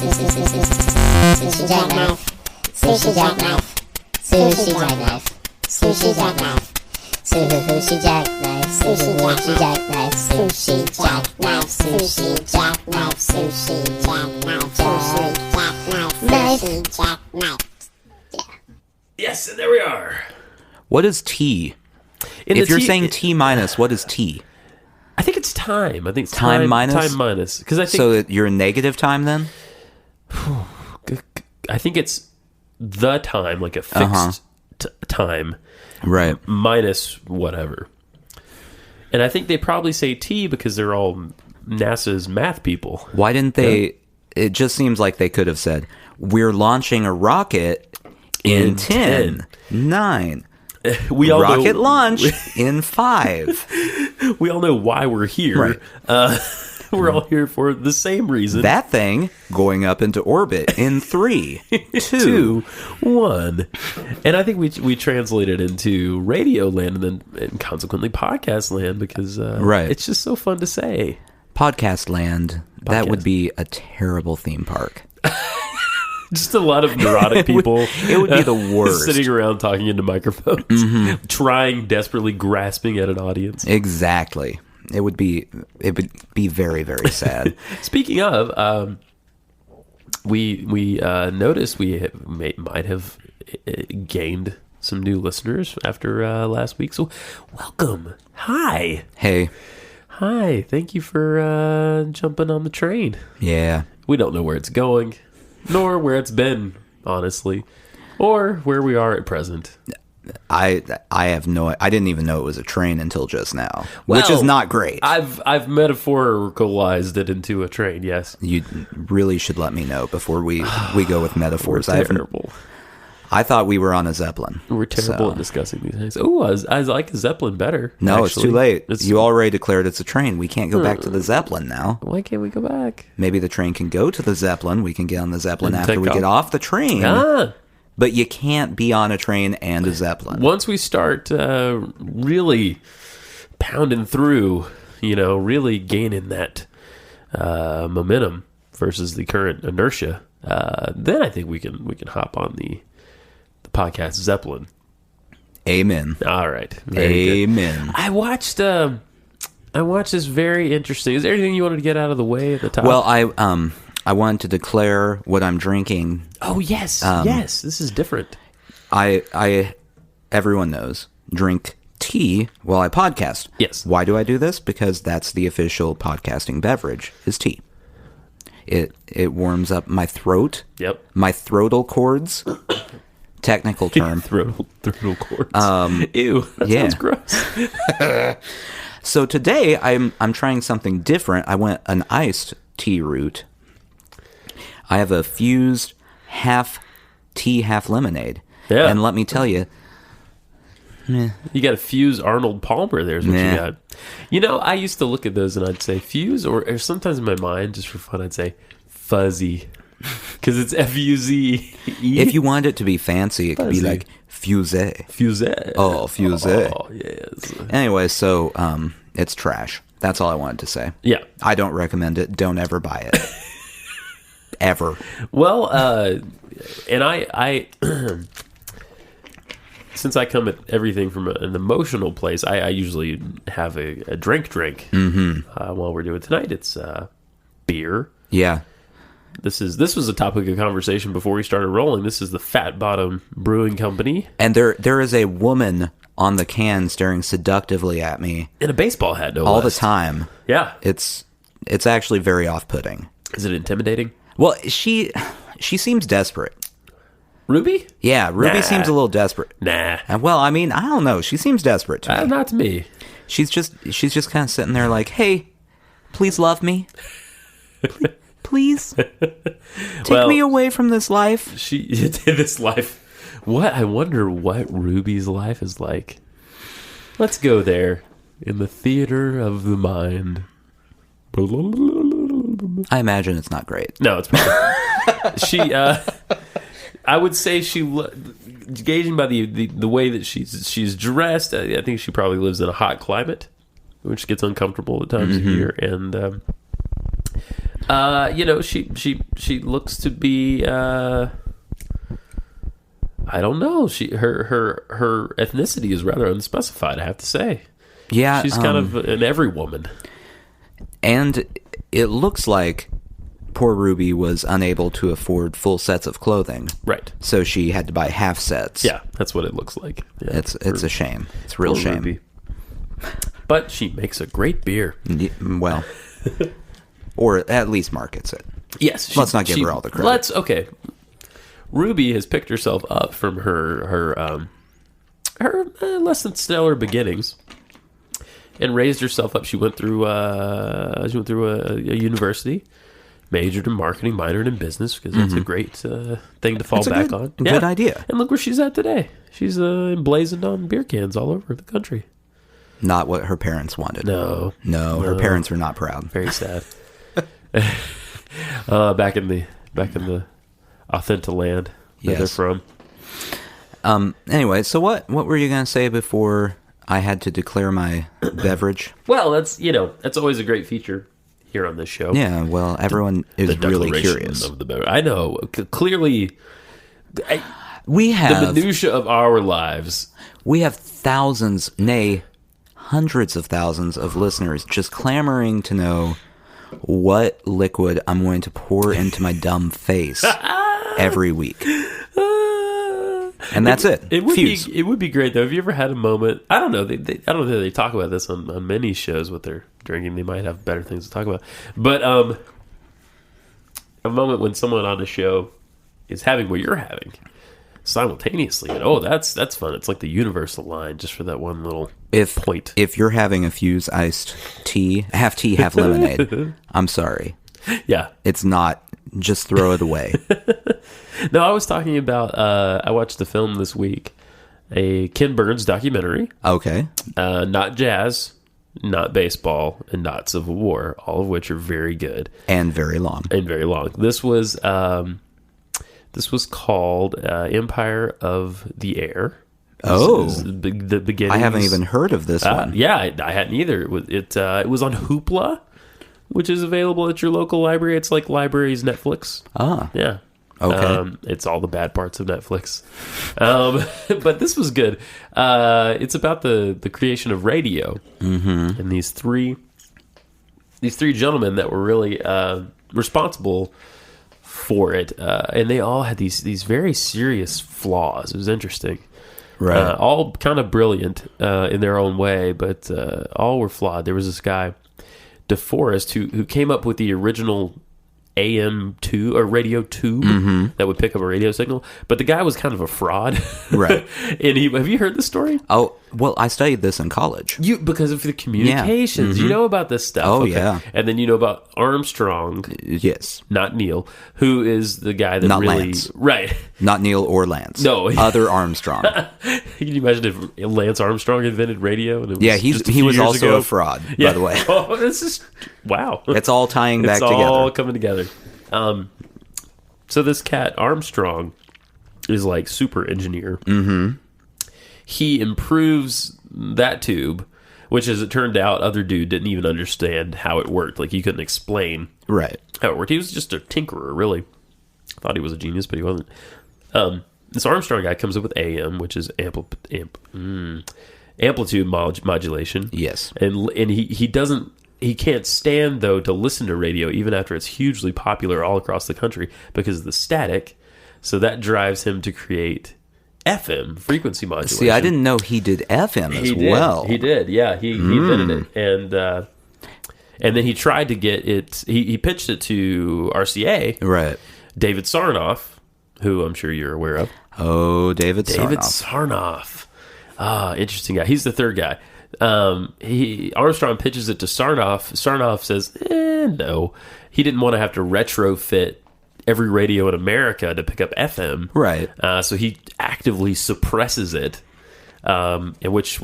Sushi Jackkinfe. Sushi Jackkinfe. Sushi Jackkinfe. Sushi Jackkinfe. Sushi Jackkinfe. Sushi Jackkinfe. Sushi Jackkinfe. Sushi Jackkinfe. Sushi Jackkinfe. Sushi Jackkinfe. Yeah. Yes, and there we are. What is T? If you're saying T minus, what is T? I think it's time. I think it's time minus. Time minus. Because I think so. You're in negative time then. I think it's the time, like a fixed time, right? Minus whatever. And I think they probably say T because they're all NASA's math people. Why didn't they? Yeah. It just seems like they could have said, "We're launching a rocket in 10, 9." We all rocket know, launch in 5. We all know why we're here. Right. We're all here for the same reason. That thing going up into orbit in 3, 2, 1. And I think we translate it into radio land and consequently podcast land because it's just so fun to say. Podcast land. That would be a terrible theme park. Just a lot of neurotic people. It would be the worst. Sitting around talking into microphones, trying, desperately grasping at an audience. Exactly. It would be very, very sad. Speaking of, we noticed we might have gained some new listeners after last week. So welcome. Hi. Hey. Hi. Thank you for jumping on the train. Yeah. We don't know where it's going. Nor where it's been, honestly, or where we are at present. I have I didn't even know it was a train until just now, which is not great. I've metaphoricalized it into a train. Yes, you really should let me know before we go with metaphors. We're terrible. I thought we were on a Zeppelin. We're terrible at discussing these things. Oh, I like a Zeppelin better. No, actually. It's too late. You already declared it's a train. We can't go back to the Zeppelin now. Why can't we go back? Maybe the train can go to the Zeppelin. We can get on the Zeppelin after we get off the train. But you can't be on a train and a Zeppelin. Once we start really pounding through, really gaining that momentum versus the current inertia, then I think we can hop on the podcast Zeppelin. Amen. All right. Amen. Good. I watched this very interesting. Is there anything you wanted to get out of the way at the top? Well, I wanted to declare what I'm drinking. Oh yes, yes. This is different. Everyone knows, drink tea while I podcast. Yes. Why do I do this? Because that's the official podcasting beverage, is tea. It warms up my throat. Yep. My throatal cords. Technical term. Throatal cords. Ew. That sounds gross. So today I'm trying something different. I went an iced tea route. I have a fused half tea, half lemonade. Yeah. And let me tell you, you got to fuse Arnold Palmer. There's what you got. I used to look at those and I'd say fuse, or sometimes in my mind, just for fun, I'd say fuzzy. Because it's F-U-Z-E. If you want it to be fancy, it could be like fuse. Fuse. Oh, fuse. Oh, yes. Anyway, so it's trash. That's all I wanted to say. Yeah. I don't recommend it. Don't ever buy it. Ever. Well, and I since I come at everything from an emotional place, I usually have a drink. While we're doing tonight, it's beer. Yeah. This was a topic of conversation before we started rolling. This is the Fat Bottom Brewing Company. And there is a woman on the can staring seductively at me. In a baseball hat, no all less. The time. Yeah. It's actually very off-putting. Is it intimidating? Well, she seems desperate. Ruby? Yeah, Ruby seems a little desperate. Nah. Well, I mean, I don't know. She seems desperate to me. Not to me. She's just kind of sitting there like, hey, please love me. Please take me away from this life. This life. What? I wonder what Ruby's life is like. Let's go there in the theater of the mind. I imagine it's not great. No, it's probably I would say gauging by the way that she's dressed, I think she probably lives in a hot climate, which gets uncomfortable at times of year, and She looks to be. I don't know. Her ethnicity is rather unspecified, I have to say. Yeah, she's kind of an every woman. And it looks like poor Ruby was unable to afford full sets of clothing. Right. So she had to buy half sets. Yeah, that's what it looks like. Yeah, it's a shame. It's a real shame. Ruby. But she makes a great beer. Well, or at least markets it. Yes. Let's not give her all the credit. Okay. Ruby has picked herself up from her less than stellar beginnings and raised herself up. She went through a university, majored in marketing, minored in business, because that's a great thing to fall back on. Good idea. And look where she's at today. She's emblazoned on beer cans all over the country. Not what her parents wanted. No, her parents were not proud. Very sad. Back in the authentic land that they're from. Anyway, so what were you going to say before I had to declare my beverage? Well, that's always a great feature here on this show. Yeah, well, everyone is really curious. Of the beverage. I know. Clearly, we have the minutia of our lives. We have thousands, nay, hundreds of thousands of listeners just clamoring to know what liquid I'm going to pour into my dumb face every week. And that's it. It would be great though. Have you ever had a moment? I don't know. I don't know if they talk about this on many shows with their drinking. They might have better things to talk about. But a moment when someone on the show is having what you're having simultaneously, and that's fun. It's like the universal line just for that one little point. If you're having a Fuse iced tea, half lemonade, I'm sorry. Yeah, it's not. Just throw it away. No, I was talking about. I watched the film this week, a Ken Burns documentary. Okay. Not jazz, not baseball, and not Civil War. All of which are very good and very long. This was called Empire of the Air. The beginning. I haven't even heard of this one. Yeah, I hadn't either. It was on Hoopla, which is available at your local library. It's like libraries Netflix. Yeah. Okay. It's all the bad parts of Netflix. But this was good. It's about the creation of radio. Mm-hmm. And these three gentlemen that were really responsible for it. And they all had these very serious flaws. It was interesting. Right. All kind of brilliant in their own way, but all were flawed. There was this guy, DeForest, who came up with the original AM tube or radio tube that would pick up a radio signal, but the guy was kind of a fraud, right? And have you heard the story? Oh, well, I studied this in college. Because of the communications, you know about this stuff. Oh, yeah. And then you know about Armstrong, yes, not Neil, who is the guy that not really Lance. Right, not Neil or Lance. No, other Armstrong. Can you imagine if Lance Armstrong invented radio? And it was he was also a fraud, by the way. Oh, this is wow. It's all tying back together. It's all coming together. So this cat Armstrong is like super engineer. Mm-hmm. He improves that tube, which, as it turned out, other dude didn't even understand how it worked. Like, he couldn't explain how it worked. He was just a tinkerer, really. Thought he was a genius, but he wasn't. This Armstrong guy comes up with AM, which is amplitude modulation. Yes, and he can't stand, though, to listen to radio even after it's hugely popular all across the country because of the static. So that drives him to create FM, frequency modulation. See, I didn't know he did FM as well. He did, yeah. He invented it. And then he tried to get it, he pitched it to RCA. Right. David Sarnoff, who I'm sure you're aware of. Oh, David Sarnoff. Interesting guy. He's the third guy. Armstrong pitches it to Sarnoff. Sarnoff says, no. He didn't want to have to retrofit every radio in America to pick up FM. Right. So he actively suppresses it, and which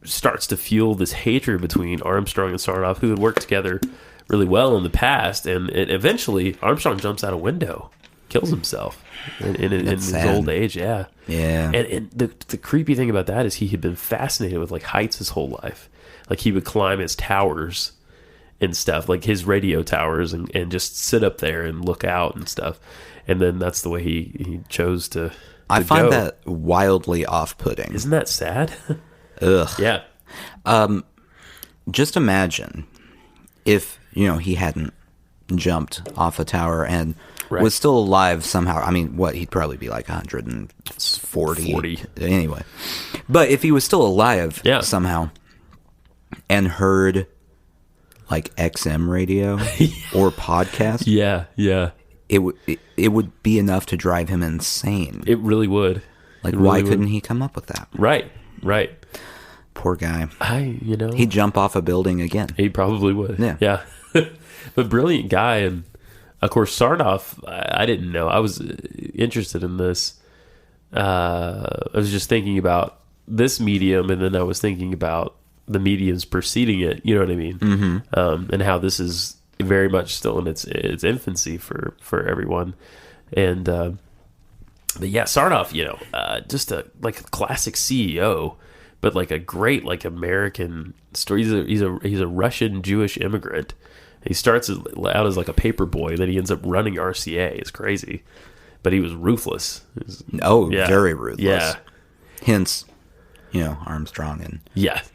starts to fuel this hatred between Armstrong and Sarnoff, who had worked together really well in the past. And eventually, Armstrong jumps out a window, kills himself in his old age. Yeah. Yeah. And the creepy thing about that is he had been fascinated with like heights his whole life. Like, he would climb his towers and stuff, like his radio towers, and just sit up there and look out and stuff. And then that's the way he chose to I find go. that wildly off-putting. Isn't that sad? Ugh. Yeah. Just imagine if, he hadn't jumped off a tower and was still alive somehow. I mean, he'd probably be like 140. 40. Anyway. But if he was still alive somehow and heard like XM radio or podcast. Yeah. It would be enough to drive him insane. It really would. Like, why couldn't he come up with that? Right. Poor guy. He'd jump off a building again. He probably would. Yeah. But brilliant guy. And of course, Sarnoff, I didn't know. I was interested in this. I was just thinking about this medium, and then I was thinking about the mediums preceding it. You know what I mean? Mm-hmm. And how this is very much still in its infancy for everyone. And but yeah, Sarnoff, just a classic CEO, but like a great American story. He's a Russian Jewish immigrant. He starts out as like a paper boy, then he ends up running RCA. It's crazy, but he was ruthless. Very ruthless. Yeah, hence, Armstrong and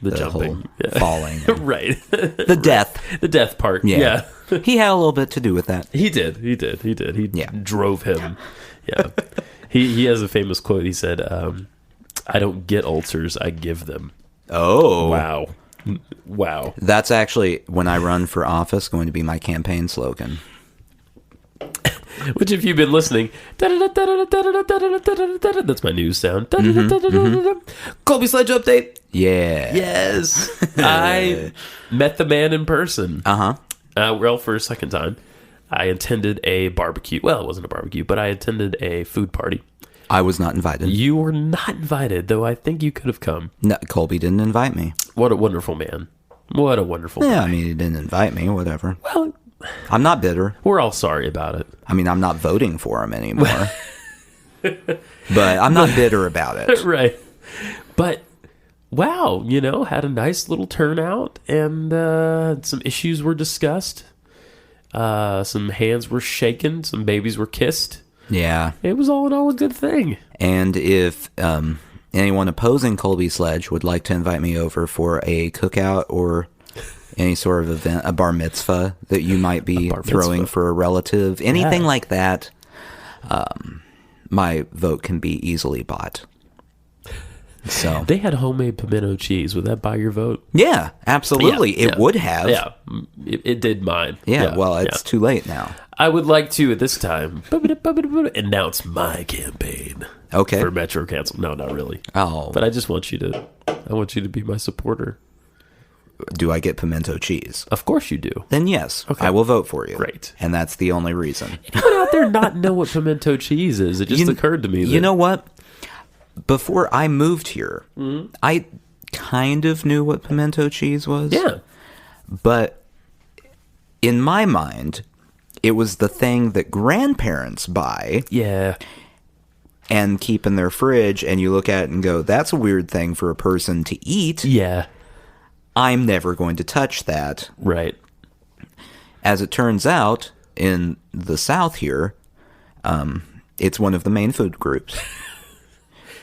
the jumping, falling, right? The death part. Yeah. He had a little bit to do with that. He did. He drove him. Yeah. He has a famous quote. He said, "I don't get ulcers, I give them." Oh, wow. That's actually, when I run for office, going to be my campaign slogan. Which, if you've been listening, that's my news sound. Colby Sledge update. Yeah. Yes. I met the man in person. Uh-huh. For a second time. I attended a barbecue. Well, it wasn't a barbecue, but I attended a food party. I was not invited. You were not invited, though I think you could have come. No, Colby didn't invite me. What a wonderful man. What a wonderful guy. Yeah, I mean, he didn't invite me, whatever. Well, I'm not bitter. We're all sorry about it. I mean, I'm not voting for him anymore. But I'm not bitter about it. Right. But, wow, had a nice little turnout, and some issues were discussed. Some hands were shaken. Some babies were kissed. Yeah. It was all in all a good thing. And if anyone opposing Colby Sledge would like to invite me over for a cookout or any sort of event, a bar mitzvah that you might be throwing for a relative, anything like that, my vote can be easily bought. So they had homemade pimento cheese. Would that buy your vote? Yeah, absolutely. It would have. Yeah, it did mine. Yeah, well, it's too late now. I would like to, at this time, announce my campaign. Okay. For Metro Council. No, not really. Oh. But I just want you to be my supporter. Do I get pimento cheese? Of course you do. Then yes, okay. I will vote for you. Great. And that's the only reason. Anyone out there not know what pimento cheese is? It just occurred to me. You know what? Before I moved here, I kind of knew what pimento cheese was. Yeah. But in my mind, it was the thing that grandparents buy. Yeah. And keep in their fridge, and you look at it and go, that's a weird thing for a person to eat. Yeah. I'm never going to touch that. Right. As it turns out, in the South here, it's one of the main food groups.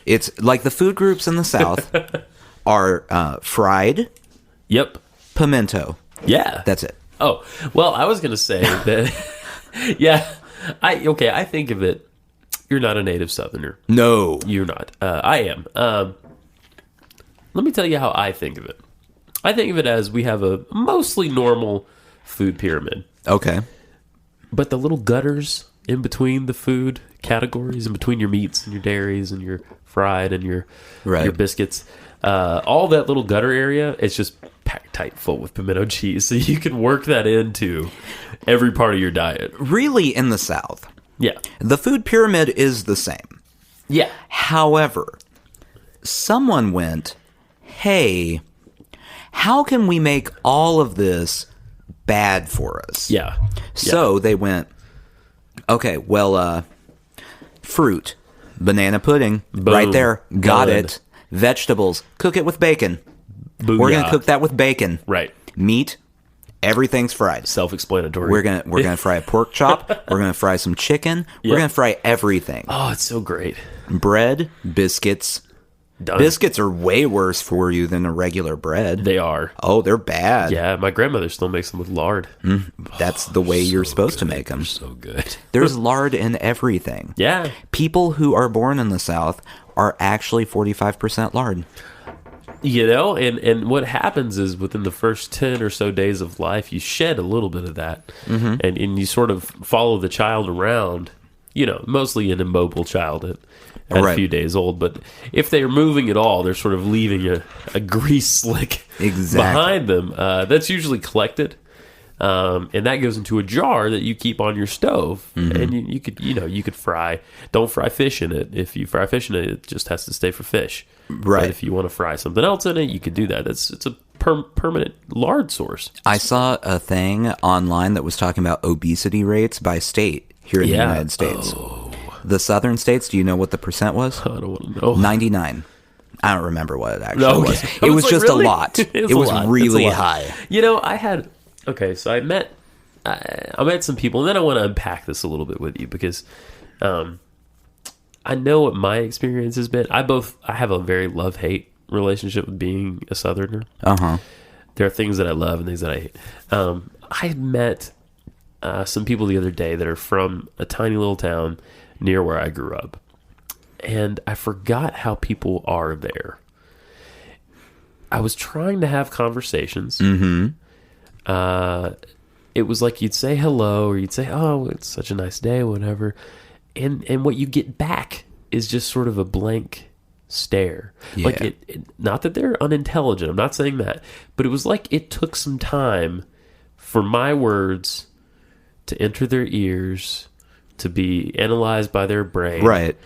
It's like the food groups in the South are fried. Yep. Pimento. Yeah. That's it. Oh, well, I was going to say that, yeah, I think of it, you're not a native Southerner. No. You're not. I am. Let me tell you how I think of it. I think of it as we have a mostly normal food pyramid. Okay. But the little gutters in between the food categories, in between your meats and your dairies and your fried and your biscuits, all that little gutter area, it's just packed tight full with pimento cheese. So you can work that into every part of your diet. Really, in the South. Yeah. The food pyramid is the same. Yeah. However, someone went, hey, how can we make all of this bad for us? Yeah. So they went, okay, well, fruit, banana pudding, Boom. right there, got Good. it. Vegetables, cook it with bacon. Booyah. We're going to cook that with bacon. Right. Meat, Everything's fried. Self-explanatory. We're gonna fry a pork chop. We're gonna fry some chicken. We're gonna fry everything. Oh, it's so great. Bread, biscuits. Done. Biscuits are way worse for you than a regular bread. They are. Oh, they're bad. Yeah, my grandmother still makes them with lard. That's the way you're supposed to make them. They're so good. There's lard in everything. Yeah. People who are born in the South are actually 45% lard. You know, and what happens is within the first 10 or so days of life, you shed a little bit of that. And you sort of follow the child around, you know, mostly an immobile child at a few days old. But if they're moving at all, they're sort of leaving a grease slick behind them. That's usually collected. And that goes into a jar that you keep on your stove. And you could fry. Don't fry fish in it. If you fry fish in it, it just has to stay for fish. Right. But if you want to fry something else in it, you could do that. It's a permanent lard source. I saw a thing online that was talking about obesity rates by state here in the United States. The southern states, do you know what the percent was? I don't want to know. 99. I don't remember what it actually was. It was just really? a lot. It was really high. You know, so I met some people, and then I want to unpack this a little bit with you because I know what my experience has been. I have a very love-hate relationship with being a Southerner. There are things that I love and things that I hate. I had met some people the other day that are from a tiny little town near where I grew up, and I forgot how people are there. I was trying to have conversations. It was like you'd say hello, or you'd say, "Oh, it's such a nice day," whatever, and what you get back is just sort of a blank stare. Yeah. Like not that they're unintelligent. I'm not saying that, but it was like it took some time for my words to enter their ears, to be analyzed by their brain. Right.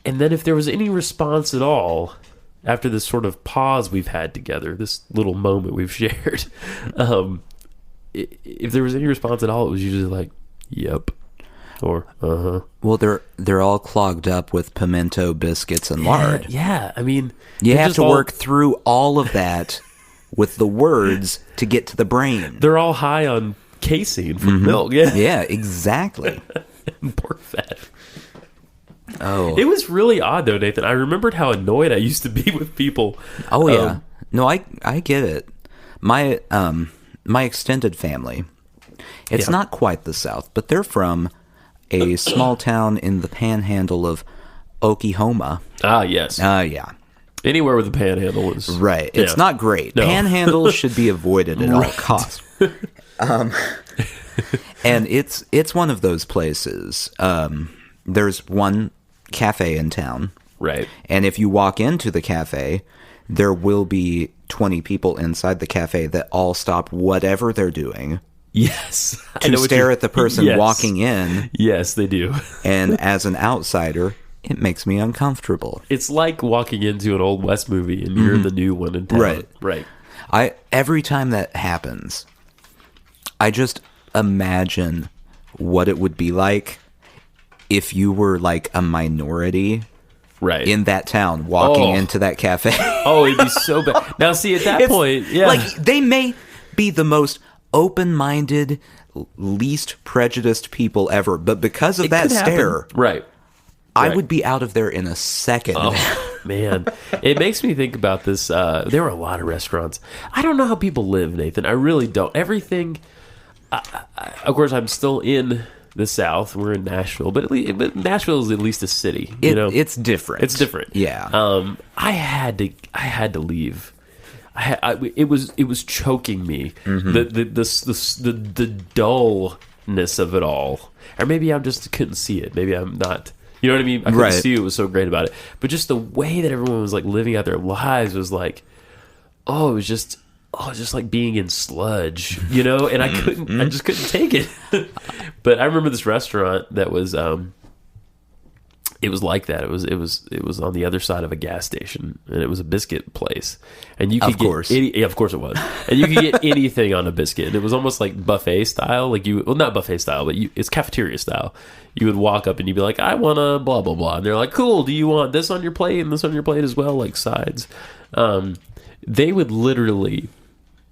And then if there was any response at all, after this sort of pause we've had together, this little moment we've shared, if there was any response at all, it was usually like, yep, or uh-huh. Well, they're all clogged up with pimento biscuits and lard. Yeah, I mean... You have to work through all of that with the words to get to the brain. They're all high on casein from milk. Yeah, exactly. And pork fat. Oh. It was really odd, though, Nathan. I remembered how annoyed I used to be with people. Oh, yeah. No, I get it. My extended family, it's not quite the South, but they're from a small town in the panhandle of Oklahoma. Ah, yes. Yeah. Anywhere with a panhandle is... Right. It's not great. No. Panhandle should be avoided at all costs. And it's one of those places. There's one cafe in town. Right. And if you walk into the cafe, there will be 20 people inside the cafe that all stop whatever they're doing. Yes. To stare at the person walking in. Yes, they do. And as an outsider, it makes me uncomfortable. It's like walking into an Old West movie and you're the new one in town. Right. Every time that happens, I just imagine what it would be like if you were like a minority in that town walking into that cafe. Oh, it'd be so bad. Now, see, at that point, like they may be the most open-minded, least prejudiced people ever, but because of that stare, I would be out of there in a second. Oh, man. It makes me think about this. There were a lot of restaurants. I don't know how people live, Nathan. I really don't. Everything... of course, I'm still in the South. We're in Nashville, but Nashville is at least a city. It's different. It's different. Yeah. I had to leave. It was choking me. The dullness of it all, or maybe I just couldn't see it. Maybe I'm not. You know what I mean? I couldn't see what was so great about it. But just the way that everyone was like living out their lives was like, it was just like being in sludge, and I just couldn't take it. But I remember this restaurant that was, it was like that. It was on the other side of a gas station, and it was a biscuit place. And you could of course it was. And you could get anything on a biscuit. And it was almost like buffet style. Like not buffet style, but it's cafeteria style. You would walk up and you'd be like, I want a blah, blah, blah. And they're like, cool. Do you want this on your plate and this on your plate as well? Like sides. They would literally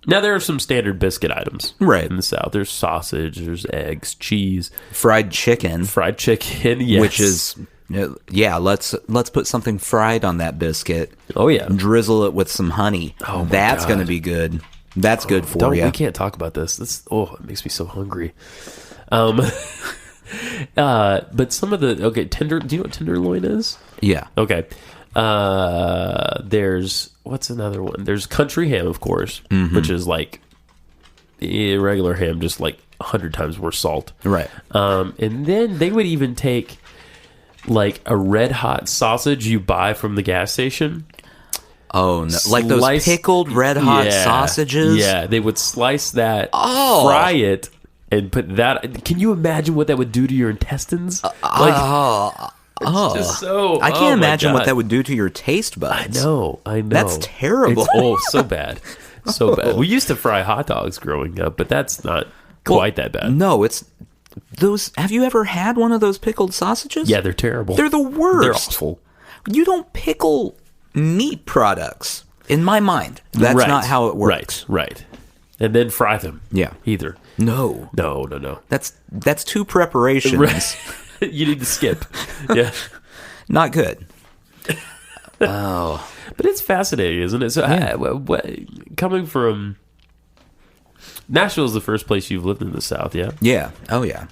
Now, there are some standard biscuit items Right. in the South. There's sausage, there's eggs, cheese, Fried chicken, yes. which is, let's put something fried on that biscuit. Oh, yeah. Drizzle it with some honey. Oh, my That's God. going to be good. That's good for you. We can't talk about this. It makes me so hungry. But some of the, do you know what tenderloin is? Yeah. Okay. What's another one? There's country ham, of course, which is like regular ham, just like 100 times more salt. Right. And then they would even take like a red hot sausage you buy from the gas station. Oh, no. Like those pickled red hot sausages? Yeah, they would slice that, fry it, and put that. Can you imagine what that would do to your intestines? It's just so. I can't imagine what that would do to your taste buds. I know. That's terrible. So bad. So bad. We used to fry hot dogs growing up, but that's not quite that bad. No, it's those. Have you ever had one of those pickled sausages? Yeah, they're terrible. They're the worst. They're awful. You don't pickle meat products. In my mind, that's not how it works. Right. And then fry them. Yeah. Either. No. That's two preparations. Right. You need to skip. Yeah. Not good. But it's fascinating, isn't it? So, coming from Nashville is the first place you've lived in the South, yeah? Yeah. Oh, yeah.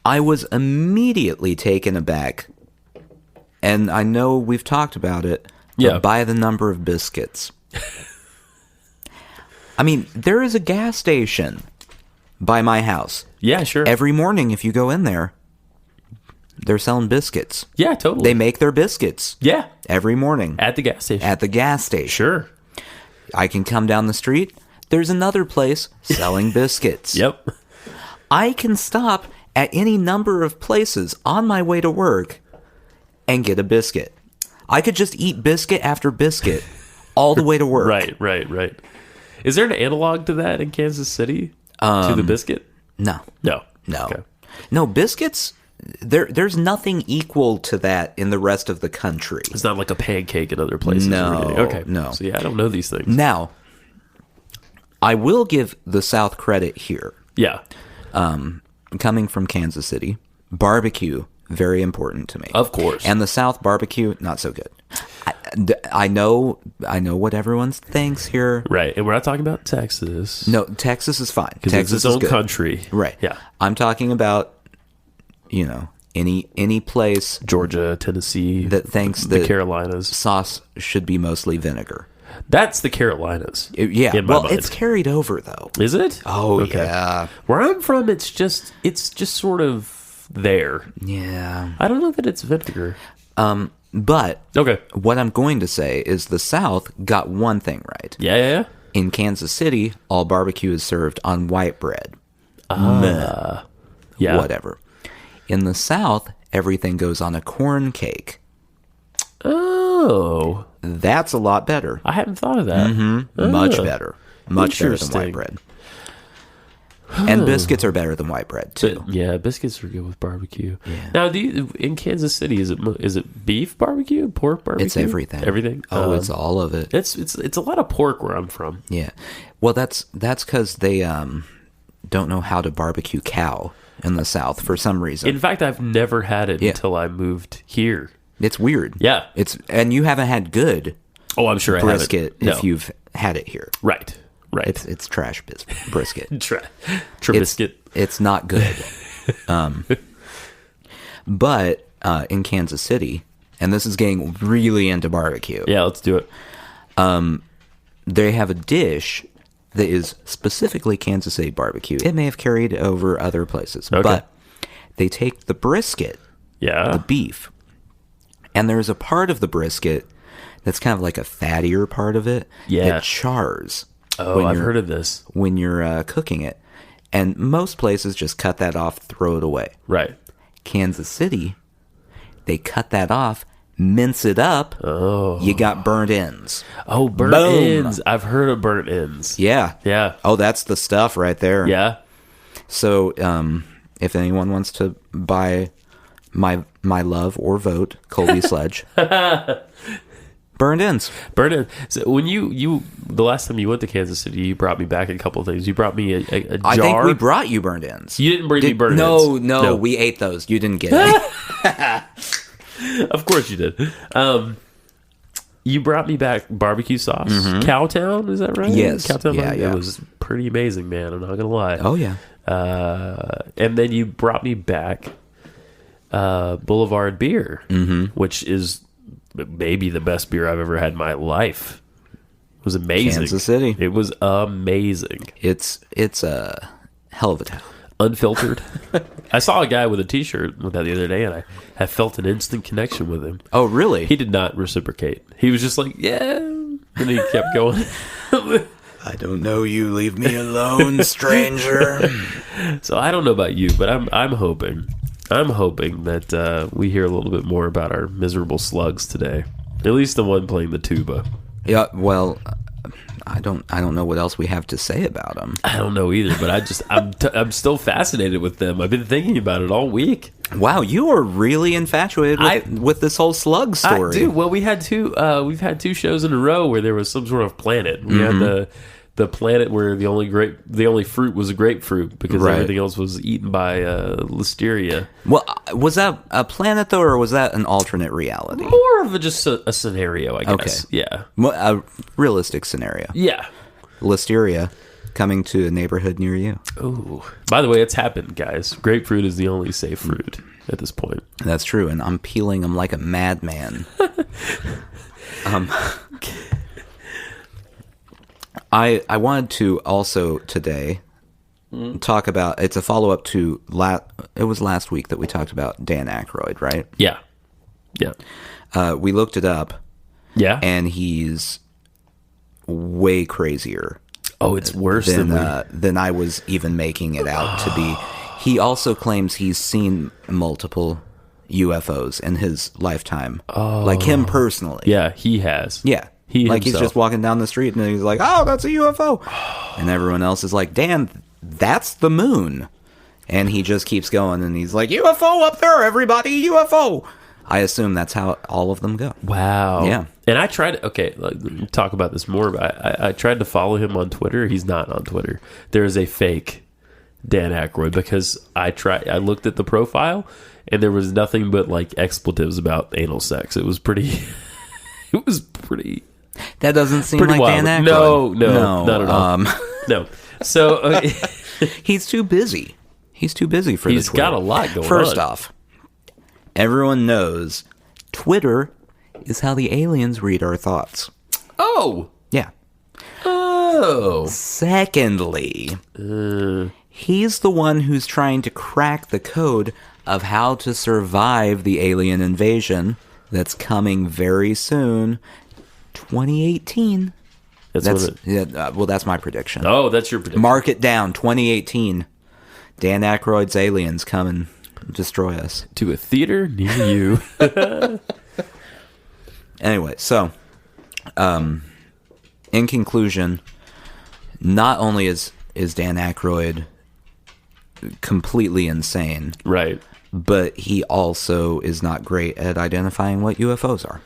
I was immediately taken aback, and I know we've talked about it, but by the number of biscuits. I mean, there is a gas station by my house. Yeah, sure. Every morning, if you go in there, they're selling biscuits. Yeah, totally. They make their biscuits. Yeah. Every morning. At the gas station. At the gas station. Sure. I can come down the street. There's another place selling biscuits. Yep. I can stop at any number of places on my way to work and get a biscuit. I could just eat biscuit after biscuit all the way to work. Right. Is there an analog to that in Kansas City? To the biscuit? No. Okay. No, biscuits, there's nothing equal to that in the rest of the country. It's not like a pancake in other places. No, or anything. Okay. no. So I don't know these things. Now, I will give the South credit here. Yeah. Coming from Kansas City, barbecue, very important to me. Of course. And the South barbecue, not so good. I know what everyone thinks here. Right. And we're not talking about Texas. No, Texas is fine. Because it's its own country. Right. Yeah. I'm talking about, any place, Georgia, Tennessee, that thinks the that Carolinas. sauce should be mostly vinegar. That's the Carolinas. Yeah. in my mind. It's carried over though. Is it? Oh, yeah. Where I'm from, it's just sort of there. Yeah. I don't know that it's vinegar. But Okay. what I'm going to say is the South got one thing right. Yeah. In Kansas City, all barbecue is served on white bread. Yeah. Whatever. In the South, everything goes on a corn cake. Oh. That's a lot better. I hadn't thought of that. Mm-hmm. Much better. Much better than white Interesting. bread. And biscuits are better than white bread too. Yeah, biscuits are good with barbecue. Yeah. Now, in Kansas City, is it beef barbecue, pork barbecue? It's everything. Everything. Oh, it's all of it. It's a lot of pork where I'm from. Yeah. Well, that's because they don't know how to barbecue cow in the South for some reason. In fact, I've never had it until I moved here. It's weird. Yeah. And you haven't had good Oh, I'm sure brisket I haven't. if you've had it here. Right. It's trash brisket. Trubiscuit. It's not good. But in Kansas City, and this is getting really into barbecue. Yeah, let's do it. They have a dish that is specifically Kansas City barbecue. It may have carried over other places, Okay. but they take the brisket, Yeah. the beef, and there's a part of the brisket that's kind of like a fattier part of it that chars. Oh, I've heard of this. When you're cooking it. And most places just cut that off, throw it away. Right. Kansas City, they cut that off, mince it up. Oh. You got burnt ends. Oh, burnt Boom. ends. I've heard of burnt ends. Yeah. Yeah. Oh, that's the stuff right there. Yeah. So, if anyone wants to buy my love or vote, Colby Sledge, Burned ends. Burned ends. So when the last time you went to Kansas City, you brought me back a couple of things. You brought me a jar. I think we brought you burned ends. You didn't bring me burned ends. No, we ate those. You didn't get it. Of course you did. You brought me back barbecue sauce. Cowtown, is that right? Yes. Cowtown. Yeah. It was pretty amazing, man. I'm not going to lie. Oh, yeah. And then you brought me back Boulevard beer, which is maybe the best beer I've ever had in my life. It was amazing. Kansas City. It was amazing. It's a hell of a town. Unfiltered. I saw a guy with a T-shirt with that the other day, and I felt an instant connection with him. Oh, really? He did not reciprocate. He was just like, yeah, and he kept going. I don't know you. Leave me alone, stranger. So I don't know about you, but I'm hoping that we hear a little bit more about our miserable slugs today. At least the one playing the tuba. Yeah. Well, I don't know what else we have to say about them. I don't know either, but I'm still fascinated with them. I've been thinking about it all week. Wow, you are really infatuated with this whole slug story. Dude, well, we've had two shows in a row where there was some sort of planet. We had the planet where the only fruit was a grapefruit because everything else was eaten by listeria. Well, was that a planet though, or was that an alternate reality? More of just a scenario, I guess. Okay. Yeah. A realistic scenario. Yeah. Listeria coming to a neighborhood near you. Ooh. By the way, it's happened, guys. Grapefruit is the only safe fruit at this point. That's true, and I'm peeling them like a madman. I wanted to also today talk about, it's a follow-up to, it was last week that we talked about Dan Aykroyd, right? Yeah. Yeah. We looked it up. Yeah. And he's way crazier. Oh, it's worse than I was even making it out to be. He also claims he's seen multiple UFOs in his lifetime. Oh. Like him personally. Yeah, he has. Yeah. He's just walking down the street and he's like, oh, that's a UFO. And everyone else is like, Dan, that's the moon. And he just keeps going and he's like, UFO up there, everybody, UFO. I assume that's how all of them go. Wow. Yeah. And I tried, talk about this more, but I tried to follow him on Twitter. He's not on Twitter. There is a fake Dan Aykroyd because I looked at the profile and there was nothing but like expletives about anal sex. It was pretty. That doesn't seem like wild. Dan Aykroyd. No, not at all. No. So he's too busy. He's too busy for He's got a lot going on. First off, everyone knows Twitter is how the aliens read our thoughts. Oh. Yeah. Oh. Secondly, he's the one who's trying to crack the code of how to survive the alien invasion that's coming very soon. 2018. That's my prediction. Oh, that's your prediction. Mark it down. 2018. Dan Aykroyd's aliens come and destroy us. To a theater near you. Anyway, so, in conclusion, not only is Dan Aykroyd completely insane, right, but he also is not great at identifying what UFOs are.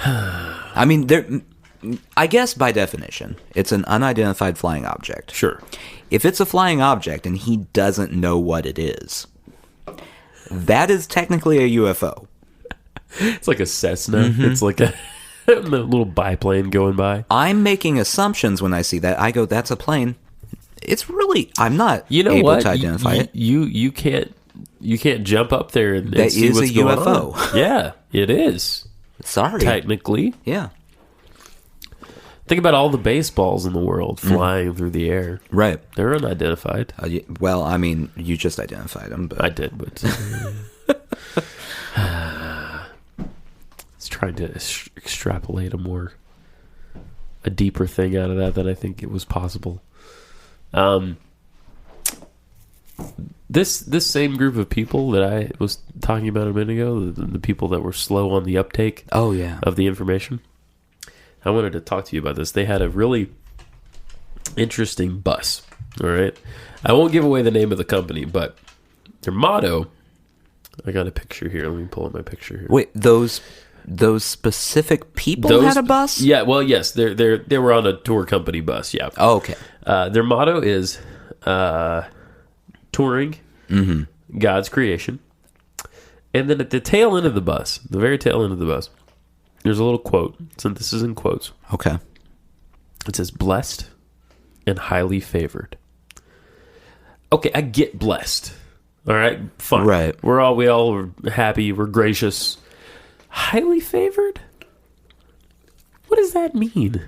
I mean, I guess by definition, it's an unidentified flying object. Sure. If it's a flying object and he doesn't know what it is, that is technically a UFO. It's like a Cessna. Mm-hmm. It's like a little biplane going by. I'm making assumptions when I see that. I go, that's a plane. It's really, I'm not able to identify it. You can't jump up there and see what's going on. That is a UFO. Yeah, it is. Sorry. Technically. Yeah. Think about all the baseballs in the world flying through the air. Right. They're unidentified. Well, I mean, you just identified them. But I did, but... It's trying to extrapolate a deeper thing out of that than I think it was possible. This same group of people that I was talking about a minute ago, the people that were slow on the uptake of the information, I wanted to talk to you about this. They had a really interesting bus, all right? I won't give away the name of the company, but their motto, I got a picture here. Let me pull up my picture here. Wait, those Those specific people had a bus? Yeah, well, yes, they were on a tour company bus. Yeah. Oh, okay. Their motto is touring, God's creation, and then at the tail end of the bus, the very tail end of the bus, there's a little quote. So this is in quotes. Okay. It says, "Blessed and highly favored." Okay, I get blessed. All right, fine. Right. We all are happy. We're gracious. Highly favored? What does that mean?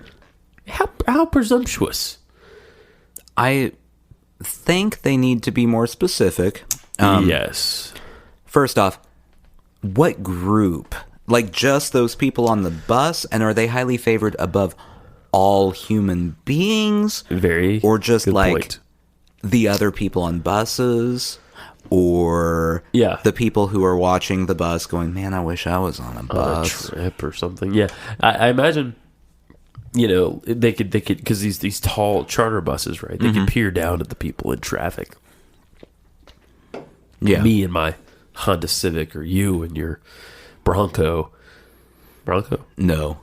How presumptuous? I think they need to be more specific. Yes. First off, what group? Like just those people on the bus, and are they highly favored above all human beings? Very or just good like point. The other people on buses? Or the people who are watching the bus going, man, I wish I was on a bus. On a trip or something. Yeah. I imagine, they could, because these tall charter buses, right? They could peer down at the people in traffic. Yeah. Me and my Honda Civic, or you and your Bronco. Bronco? No.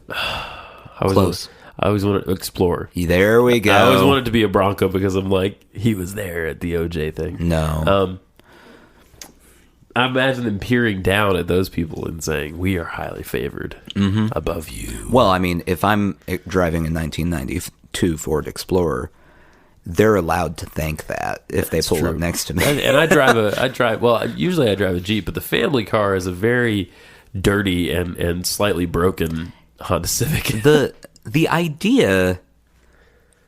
Close. I always wanted to explore. There we go. I always wanted to be a Bronco because I'm like, he was there at the OJ thing. No. I imagine them peering down at those people and saying, "We are highly favored above you." Well, I mean, if I'm driving a 1992 Ford Explorer, they're allowed to think that if they pull up next to me. And usually I drive a Jeep, but the family car is a very dirty and slightly broken Honda Civic. The idea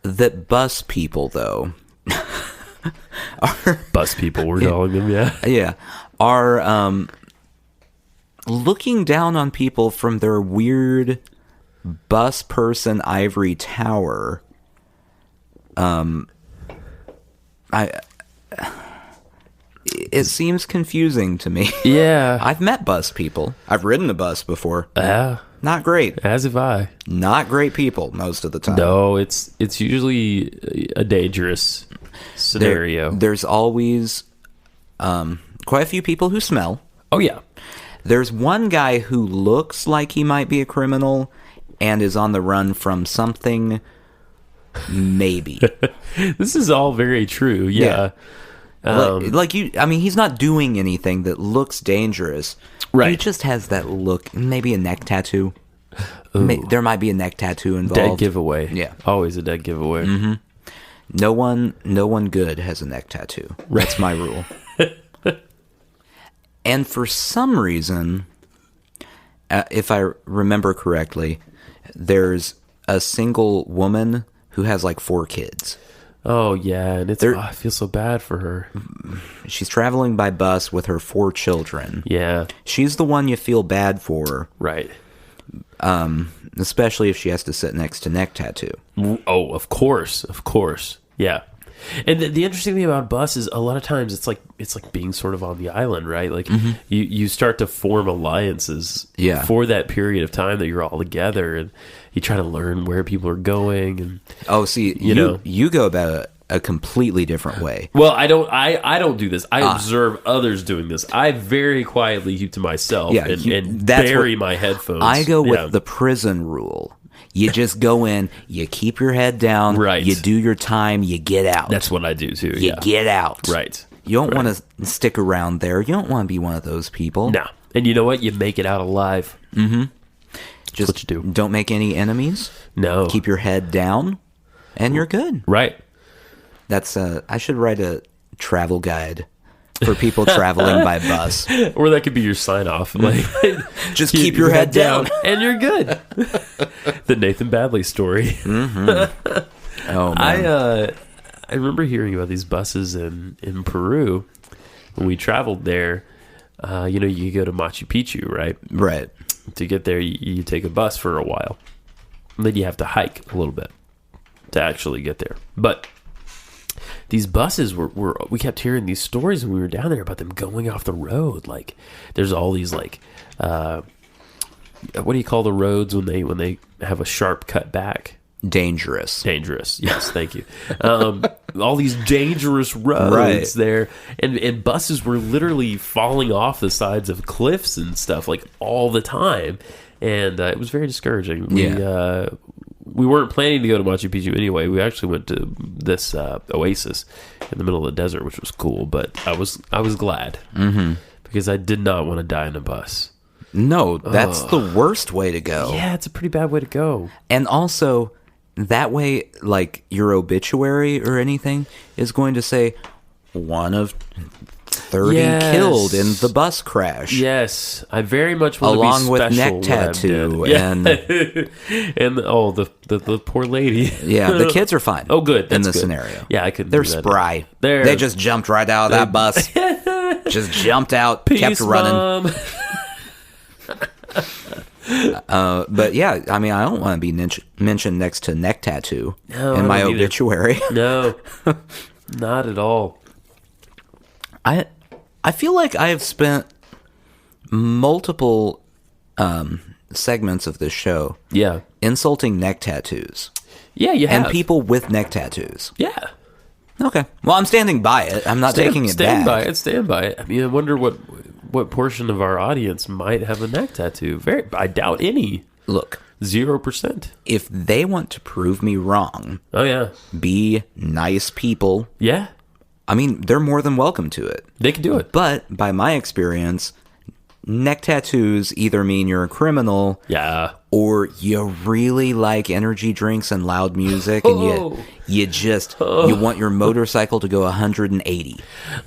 that bus people, though, bus people, we're calling them, yeah, are looking down on people from their weird bus person ivory tower. It seems confusing to me. Yeah. I've met bus people. I've ridden a bus before. Yeah. Not great. As have I. Not great people most of the time. No, it's usually a dangerous scenario. There's always quite a few people who smell. Oh, yeah. There's one guy who looks like he might be a criminal and is on the run from something, maybe. This is all very true, yeah. He's not doing anything that looks dangerous. Right. He just has that look. Maybe a neck tattoo. There might be a neck tattoo involved. Dead giveaway. Yeah. Always a dead giveaway. Mm-hmm. No one good has a neck tattoo. That's my rule. And for some reason, if I remember correctly, there's a single woman who has like 4 kids. Oh, yeah, and I feel so bad for her. She's traveling by bus with her 4 children. Yeah. She's the one you feel bad for. Right. Especially if she has to sit next to neck tattoo. Oh, of course. Yeah. And the interesting thing about a bus is a lot of times it's like being sort of on the island, right? Like you start to form alliances for that period of time that you're all together, and you try to learn where people are going. And you go about a completely different way. Well, I don't do this. I observe others doing this. I very quietly keep to myself and bury my headphones. I go with the prison rule. You just go in, you keep your head down, right. You do your time, you get out. That's what I do too. You get out. Right. You don't want to stick around there. You don't want to be one of those people. No. And you know what? You make it out alive. Mm-hmm. Just what you do. Don't make any enemies. No. Keep your head down, and you're good. Right. That's I should write a travel guide for people traveling by bus. Or that could be your sign off. Like, just keep your head down and you're good. The Nathan Badley story. Mm-hmm. Oh man. I remember hearing about these buses in Peru when we traveled there. You go to Machu Picchu, right? Right. To get there, you take a bus for a while. And then you have to hike a little bit to actually get there. But these buses we kept hearing these stories when we were down there about them going off the road. Like, there's all these like, what do you call the roads when they have a sharp cut back? Dangerous. Yes, thank you. All these dangerous roads there, and buses were literally falling off the sides of cliffs and stuff like all the time. and it was very discouraging. We weren't planning to go to Machu Picchu anyway. We actually went to this oasis in the middle of the desert, which was cool. But I was glad because I did not want to die in a bus. No, that's the worst way to go. Yeah, it's a pretty bad way to go. And also, that way, like, your obituary or anything is going to say, one of 30 killed in the bus crash. Yes, I very much want along to be with special neck tattoo and the poor lady. Yeah, the kids are fine. Oh, good. In That's the good. scenario. Yeah, I couldn't. They're do that. spry. They just jumped right out of that bus. Just jumped out, Peace, kept running. Mom. But yeah, I mean, I don't want to be mentioned next to neck tattoo in my obituary. No, not at all. I feel like I have spent multiple segments of this show insulting neck tattoos. Yeah, you have. And people with neck tattoos. Yeah. Okay. Well, I'm standing by it. I'm not taking it back. Stand by it. I mean, I wonder what portion of our audience might have a neck tattoo. I doubt any. Look. 0%. If they want to prove me wrong. Oh, yeah. Be nice people. Yeah. I mean, they're more than welcome to it. They can do it. But by my experience, neck tattoos either mean you're a criminal, or you really like energy drinks and loud music, and you want your motorcycle to go 180.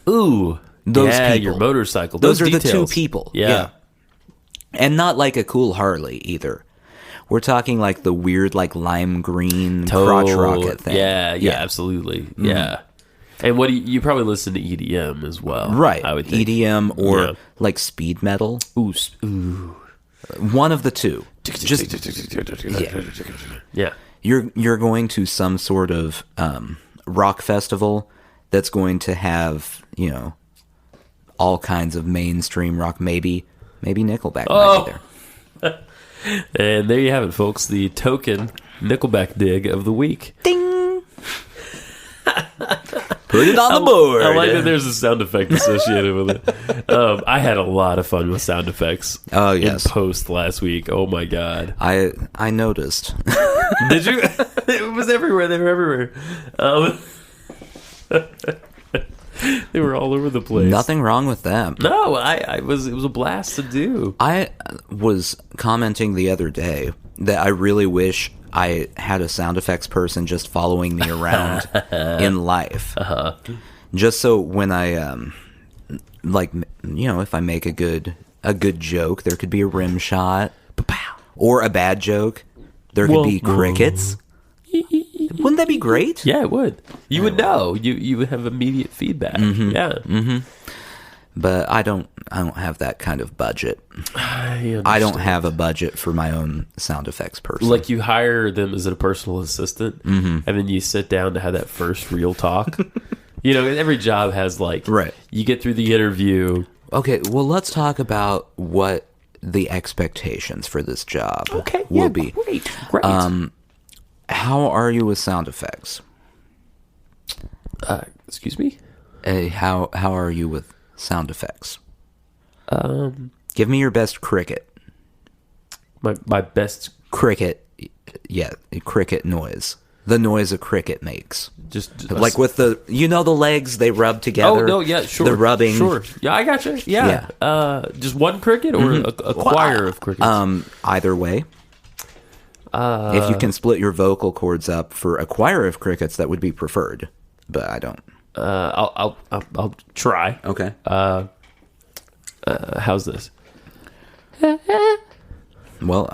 Ooh, those people. Your motorcycle. Those are details. The two people. Yeah, and not like a cool Harley either. We're talking like the weird, like lime green crotch rocket thing. Yeah, absolutely. Mm-hmm. Yeah. And you probably listen to EDM as well, right? I would think. EDM or like speed metal. Ooh, one of the two. Yeah. You're going to some sort of rock festival that's going to have all kinds of mainstream rock. Maybe Nickelback might be there. And there you have it, folks. The token Nickelback dig of the week. Ding. Put it on the board. I like that there's a sound effect associated with it. I had a lot of fun with sound effects in post last week. Oh, my God. I noticed. Did you? It was everywhere. They were everywhere. They were all over the place. Nothing wrong with them. No, it was a blast to do. I was commenting the other day that I really wish I had a sound effects person just following me around in life. Just so when I if I make a good joke, there could be a rim shot, or a bad joke, there could be crickets. Wouldn't that be great? Yeah, it would. You would know. You would have immediate feedback. Mm-hmm. Yeah. Mm-hmm. But I don't have that kind of budget. I don't have a budget for my own sound effects person. Like you hire them as a personal assistant, and then you sit down to have that first real talk. Every job has you get through the interview. Okay, well, let's talk about what the expectations for this job will be. Great. How are you with sound effects? Excuse me? How are you with sound effects? Give me your best cricket. My best cricket. Yeah, cricket noise. The noise a cricket makes. Just like with the the legs they rub together. Oh no, yeah, sure. The rubbing. Sure. Yeah, I gotcha. Yeah. Just one cricket or a choir of crickets? Either way. If you can split your vocal cords up for a choir of crickets, that would be preferred. But I don't. I'll try. Okay. How's this? Well,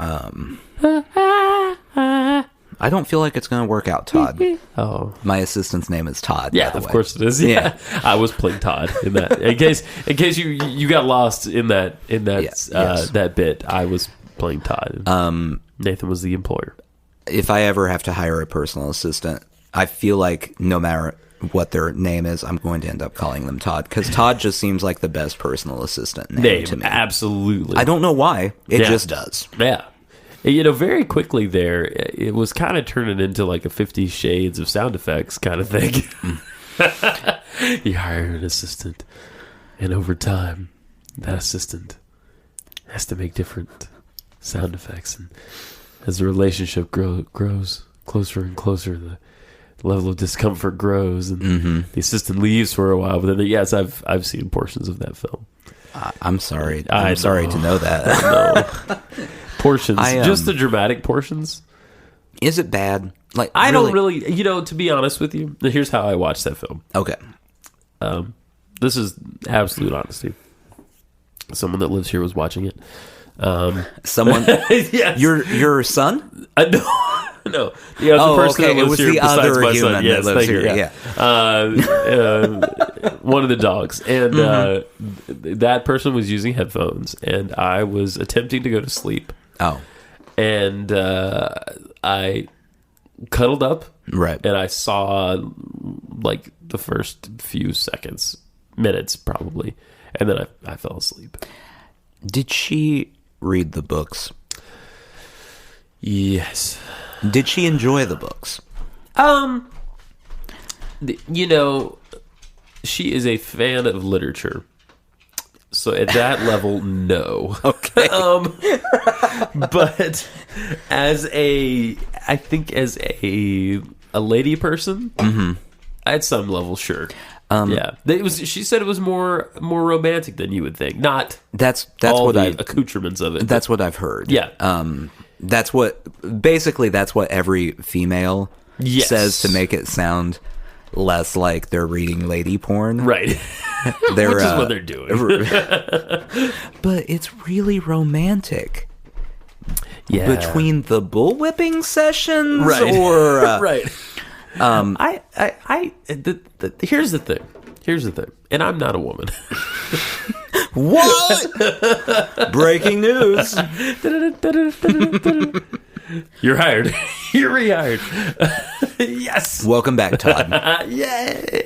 I don't feel like it's going to work out, Todd. Oh, my assistant's name is Todd. Yeah, of course it is. Yeah, I was playing Todd in that. In case you got lost in that that bit, I was playing Todd. Nathan was the employer. If I ever have to hire a personal assistant, I feel like no matter what their name is, I'm going to end up calling them Todd, because Todd just seems like the best personal assistant name to me. Absolutely. I don't know why. It just does. Yeah. Very quickly there, it was kind of turning into like a 50 Shades of sound effects kind of thing. You hire an assistant, and over time, that assistant has to make different sound effects, and as the relationship grows closer and closer, the level of discomfort grows, and the assistant leaves for a while. But then, yes, I've seen portions of that film. I'm sorry. I'm sorry to know that. No. Portions, just the dramatic portions. Is it bad? Like, I don't really, to be honest with you, here's how I watched that film. Okay. This is absolute honesty. Someone that lives here was watching it. Someone? Yes. Your son? No. The other person that lives it was here the besides other my human son. Yes, that lives thank here. you. Yeah. One of the dogs. And that person was using headphones, and I was attempting to go to sleep. Oh. And I cuddled up. Right. And I saw, like, the first few minutes, probably. And then I fell asleep. Did she read the books? Yes. Did she enjoy the books? She is a fan of literature. So at that level, no. Okay. But as a lady person, at some level, sure. Yeah, she said it was more romantic than you would think. Not that's all what the I've accoutrements of it. That's what I've heard. Yeah. That's what every female says to make it sound less like they're reading lady porn. Right. Which is what they're doing. But it's really romantic. Yeah. Between the bullwhipping sessions, right. Or right. Here's the thing, and I'm not a woman. What? Breaking news. You're hired. You're rehired. Yes. Welcome back, Todd. Yay.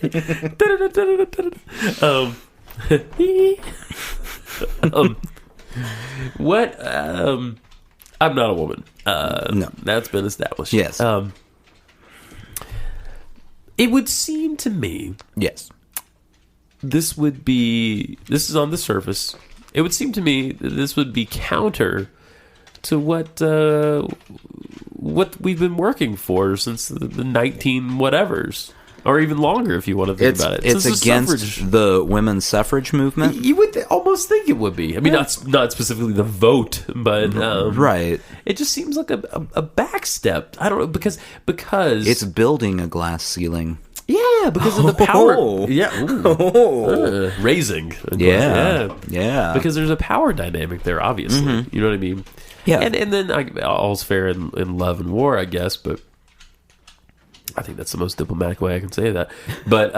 What? I'm not a woman. No. That's been established. Yes. It would seem to me... Yes. This is on the surface. It would seem to me that this would be counter to what we've been working for since the 19 whatevers, or even longer if you want to think about it. It's against the women's suffrage movement. You would almost think it would be. I mean, not specifically the vote, but right. It just seems like a backstep. I don't know because it's building a glass ceiling. Yeah, because of the power. Oh. Yeah, raising. Yeah. Because there's a power dynamic there, obviously. You know what I mean? Yeah. And then all's fair in love and war, I guess. But I think that's the most diplomatic way I can say that. But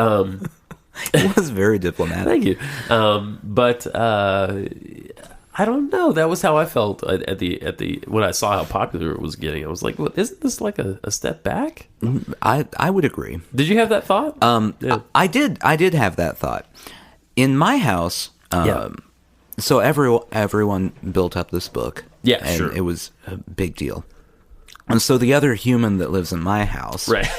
it was very diplomatic. Thank you. But I don't know. That was how I felt at the when I saw how popular it was getting. I was like, well, isn't this like a step back? I would agree. Did you have that thought? Yeah. I did have that thought. In my house, so everyone built up this book. Yeah, and sure. It was a big deal. And so the other human that lives in my house, right?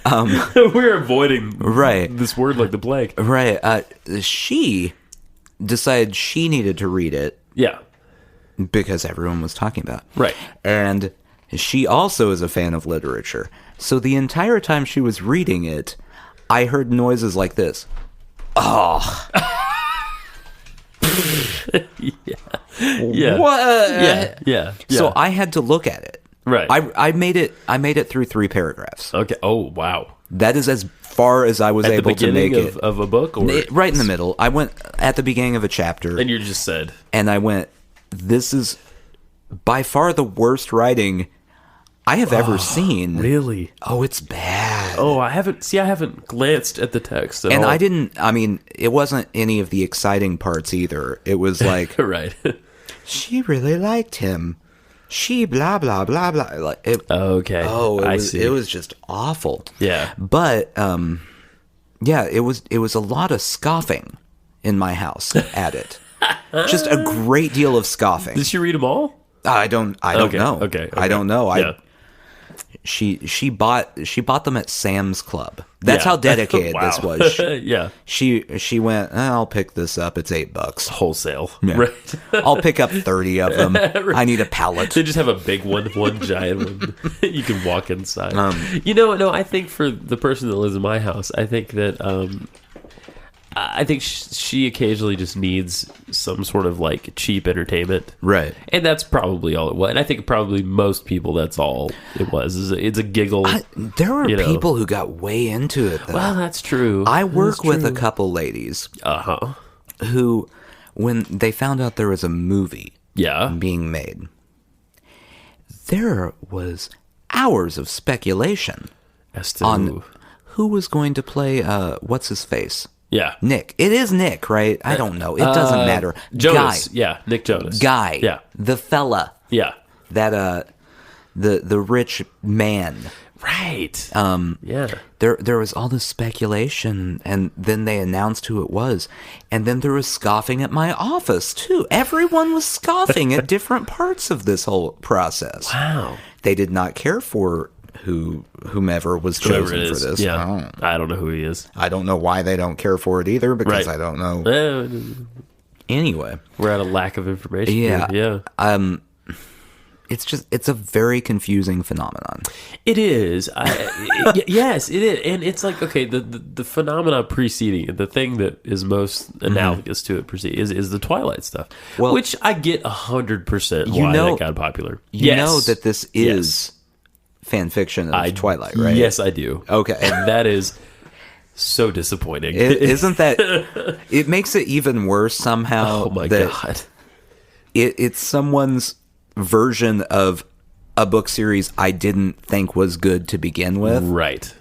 We're avoiding this word like the plague. Right. She decided she needed to read it. Yeah. Because everyone was talking about it. Right. And she also is a fan of literature. So the entire time she was reading it, I heard noises like this. Oh. Yeah. What? Yeah. So I had to look at it. Right. I made it through 3 paragraphs. Okay. Oh, wow. That is as far as I was able to make it. Of a book? Or right in the middle. I went at the beginning of a chapter. And you just said. And I went, this is by far the worst writing I have ever seen. Really? Oh, it's bad. Oh, I haven't glanced at the text at all. It wasn't any of the exciting parts either. It was like, right. She really liked him. She blah blah blah blah. Like okay. I see. It was just awful. Yeah. But it was a lot of scoffing in my house at it. Just a great deal of scoffing. Did she read them all? I don't know. Okay. I don't know. She bought them at Sam's Club. That's how dedicated Wow. this was. Yeah. She went, I'll pick this up. It's $8. Wholesale. Yeah. Right. I'll pick up 30 of them. I need a pallet. They just have a big one giant one. You can walk inside. No, I think for the person that lives in my house, I think that I think she occasionally just needs some sort of like cheap entertainment, Right? And that's probably all it was. And I think probably most people, that's all it was. It's a giggle. There were people who got way into it, though. Well, that's true. I work with a couple ladies who, when they found out there was a movie being made, there was hours of speculation as to on who was going to play what's his face. Yeah. Nick. It is Nick, right? I don't know. It doesn't matter. Jonas. Guy. Yeah, Nick Jonas. Guy. Yeah. The fella. Yeah. That the rich man. Right. Yeah. There was all this speculation, and then they announced who it was, and then there was scoffing at my office too. Everyone was scoffing at different parts of this whole process. Wow. They did not care for whomever was chosen for this. Yeah. I don't know who he is. I don't know why they don't care for it either, because I don't know. Anyway, we're at a lack of information. Yeah. Here. Yeah. It's a very confusing phenomenon. It is. Yes, it is. And it's like, okay, the phenomena preceding it, the thing that is most analogous to it is the Twilight stuff, which I get 100% why that got popular. You know that this is fan fiction of Twilight, right? Yes, I do. Okay. And that is so disappointing. Isn't that... It makes it even worse somehow. Oh, my God. It's someone's version of a book series I didn't think was good to begin with. Right.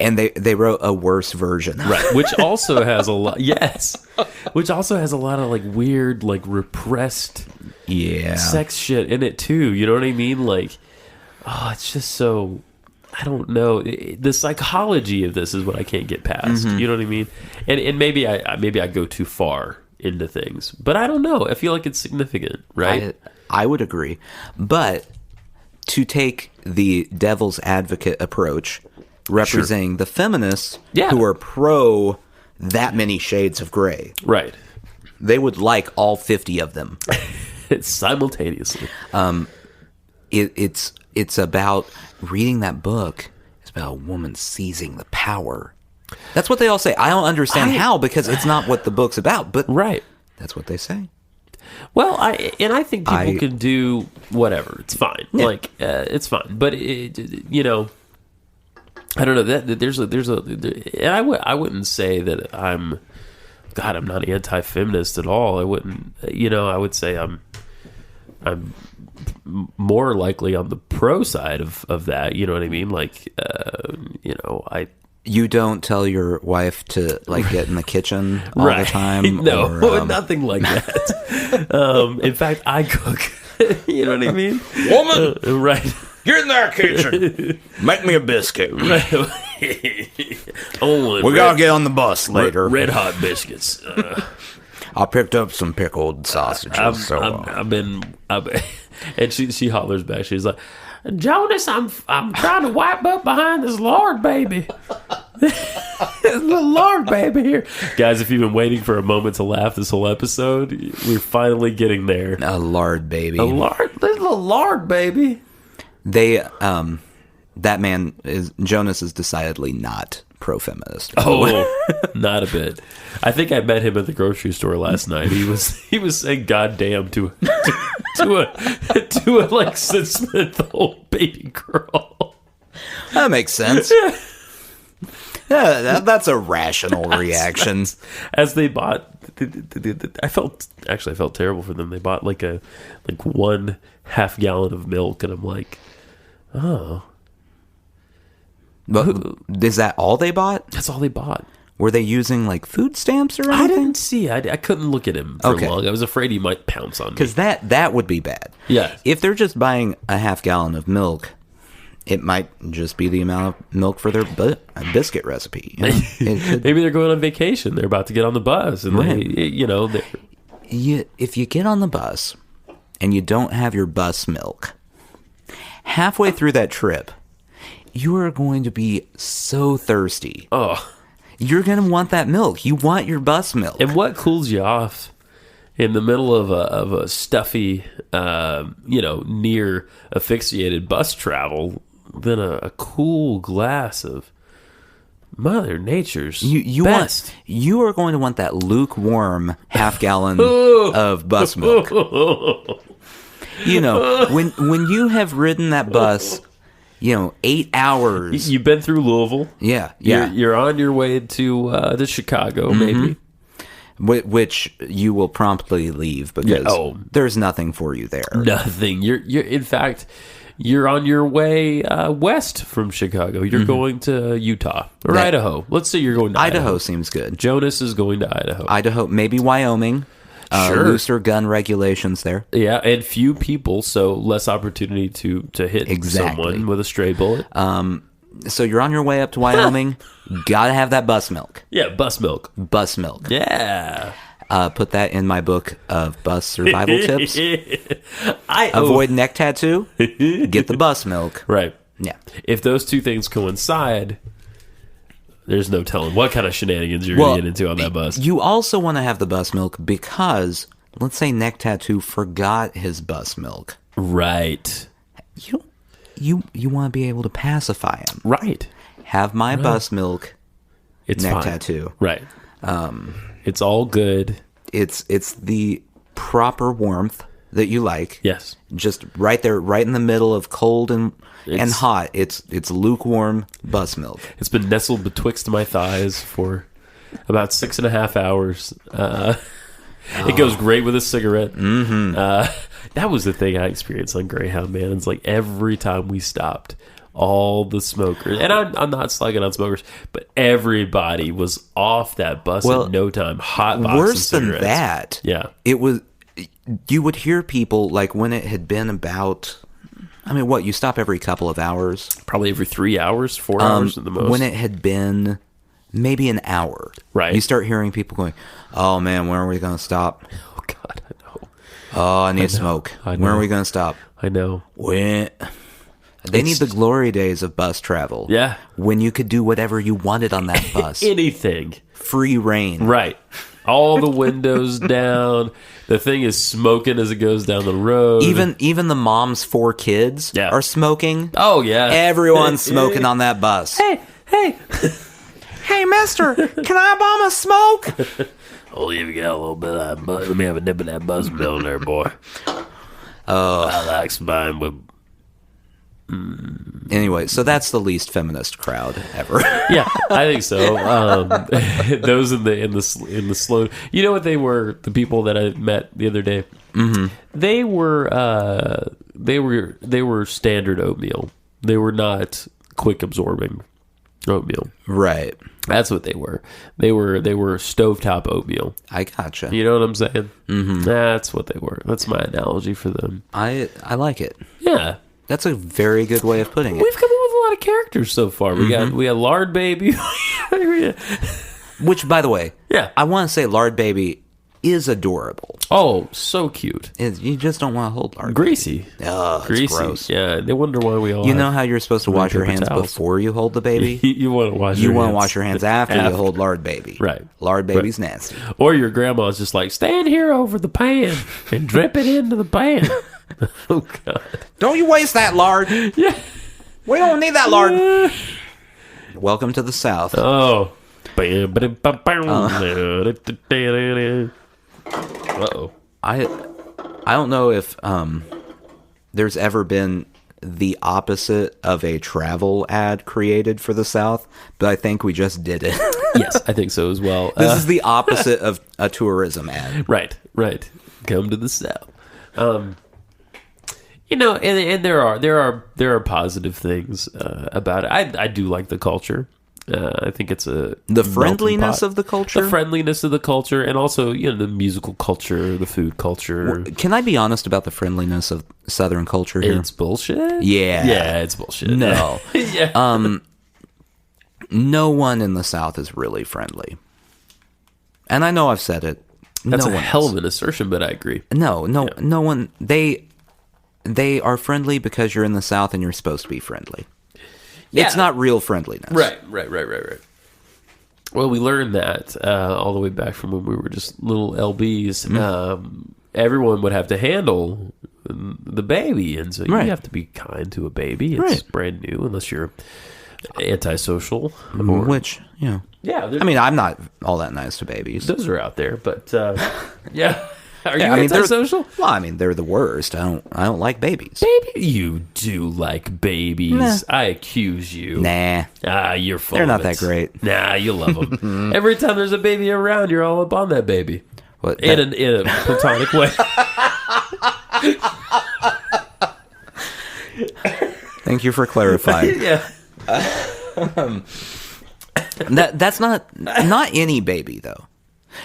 And they wrote a worse version. Right. Which also has a lot... Yes. Which also has a lot of, like, weird, like, repressed sex shit in it, too. You know what I mean? Like... Oh, it's just so... I don't know. The psychology of this is what I can't get past. You know what I mean? And maybe I go too far into things, but I don't know. I feel like it's significant, right? I would agree, but to take the devil's advocate approach, representing the feminists who are pro that many shades of gray, right? They would like all 50 of them simultaneously. It's about reading that book. It's about a woman seizing the power. That's what they all say. I don't understand how, because it's not what the book's about. But that's what they say. Well, I think people can do whatever. It's fine. Yeah. Like it's fine. But I don't know that there's a and I wouldn't say that I'm not anti-feminist at all. I wouldn't. I would say I'm more likely on the pro side of that. You know what I mean? Like, You don't tell your wife to, like, get in the kitchen all the time? No, nothing like that. In fact, I cook. You know what I mean? Woman! Right. Get in that kitchen. Make me a biscuit. We gotta get on the bus later. Red hot biscuits. I picked up some pickled sausages. And she hollers back. She's like, Jonas, I'm trying to wipe up behind this lard baby. This little lard baby here. Guys, if you've been waiting for a moment to laugh this whole episode, we're finally getting there. A lard baby. This little lard baby. Jonas is decidedly not pro-feminist. Oh, not a bit. I think I met him at the grocery store last night. He was saying "goddamn" to a like 6-month-old baby girl. That makes sense. Yeah, that's a rational reaction. As they bought, I felt terrible for them. They bought like 1/2 gallon of milk, and I'm like, oh. But is that all they bought? That's all they bought. Were they using like food stamps or anything? I didn't see. I couldn't look at him for long. I was afraid he might pounce on me. Because that would be bad. Yeah. If they're just buying 1/2 gallon of milk, it might just be the amount of milk for their biscuit recipe. Maybe they're going on vacation. They're about to get on the bus, and if you get on the bus and you don't have your bus milk, halfway through that trip, you are going to be so thirsty. Oh. You're going to want that milk. You want your bus milk. And what cools you off in the middle of a stuffy, near asphyxiated bus travel than a cool glass of Mother Nature's best? You are going to want that lukewarm half-gallon of bus milk. When you have ridden that bus, 8 hours. You've been through Louisville. Yeah. You're on your way to Chicago, maybe. Which you will promptly leave because there's nothing for you there. Nothing. You're in fact, you're on your way west from Chicago. You're going to Utah or Idaho. Let's say you're going to Idaho. Idaho seems good. Jonas is going to Idaho. Idaho, maybe Wyoming. Sure. Looser gun regulations there. Yeah, and few people, so less opportunity to hit someone with a stray bullet. So you're on your way up to Wyoming. Gotta have that bus milk. Yeah, bus milk. Bus milk. Yeah. Put that in my book of bus survival tips. Avoid neck tattoo. Get the bus milk. Right. Yeah. If those two things coincide, there's no telling what kind of shenanigans you're going to get into on that bus. You also want to have the bus milk because, let's say neck tattoo forgot his bus milk. Right. You want to be able to pacify him. Right. Have my bus milk. It's neck fine. tattoo. Right. It's all good. It's the proper warmth that you like. Yes. Just right there, right in the middle of cold and hot. It's lukewarm bus milk. It's been nestled betwixt my thighs for about 6.5 hours. It goes great with a cigarette. That was the thing I experienced on Greyhound, man. It's like every time we stopped, all the smokers, and I'm not slugging on smokers, but everybody was off that bus in no time. Hot box worse and than that. Yeah, it was. You would hear people like when it had been about. I mean, what, you stop every couple of hours? Probably every 3 hours, 4 hours at the most. When it had been maybe an hour, right? You start hearing people going, "Oh man, when are we going to stop?" Oh God, I know. Oh, I need smoke. When are we going to stop? I know. When. They need the glory days of bus travel. Yeah. When you could do whatever you wanted on that bus. Anything. Free reign. Right. All the windows down. The thing is smoking as it goes down the road. Even the mom's 4 kids are smoking. Oh, yeah. Everyone's smoking on that bus. Hey. Hey, mister, can I bomb a smoke? Oh, you got a little bit of that bus. Let me have a nip of that bus bill there, boy. Oh, I like mine with... Anyway, so that's the least feminist crowd ever. Yeah, I think so. Those in the slow. You know what they were? The people that I met the other day. Mm-hmm. They were standard oatmeal. They were not quick absorbing oatmeal. Right. That's what they were. They were stovetop oatmeal. I gotcha. You know what I'm saying? Mm-hmm. That's what they were. That's my analogy for them. I like it. Yeah. That's a very good way of putting it. We've come up with a lot of characters so far. We got Lard Baby. Which, by the way, yeah, I want to say Lard Baby is adorable. Oh, so cute. You just don't want to hold Lard Greasy. Baby. Oh, it's greasy. Gross. Yeah, they wonder why we all. You know how you're supposed to wash your hands before you hold the baby? You want to wash. You want to wash your hands after you hold Lard Baby. Right. Lard Baby's nasty. Or your grandma's just like, stand here over the pan and drip it into the pan. Oh God! Don't you waste that lard. Yeah, we don't need that lard. Welcome to the South. Oh. Uh-oh. I don't know if there's ever been the opposite of a travel ad created for the South, but I think we just did it. Yes, I think so as well. This is the opposite of a tourism ad. Right. Come to the South. You know, and there are positive things about it. I do like the culture. I think it's the friendliness of the culture, and also the musical culture, the food culture. Can I be honest about the friendliness of Southern culture here? It's bullshit. Yeah, it's bullshit. No, yeah. No one in the South is really friendly, and I know I've said it. That's a hell of an assertion, but I agree. No one. They are friendly because you're in the South and you're supposed to be friendly. It's not real friendliness. Right. Well, we learned that all the way back from when we were just little LBs. Everyone would have to handle the baby, and so you have to be kind to a baby. It's brand new, unless you're antisocial. Which, yeah. I mean, I'm not all that nice to babies. Those are out there, but yeah. Are you antisocial? Well, I mean, they're the worst. I don't like babies. You do like babies. Nah. I accuse you. Nah. You're full They're of not it. that great. Nah, you love them. Every time there's a baby around, you're all up on that baby. What, in a platonic way. Thank you for clarifying. Yeah. That's not any baby though.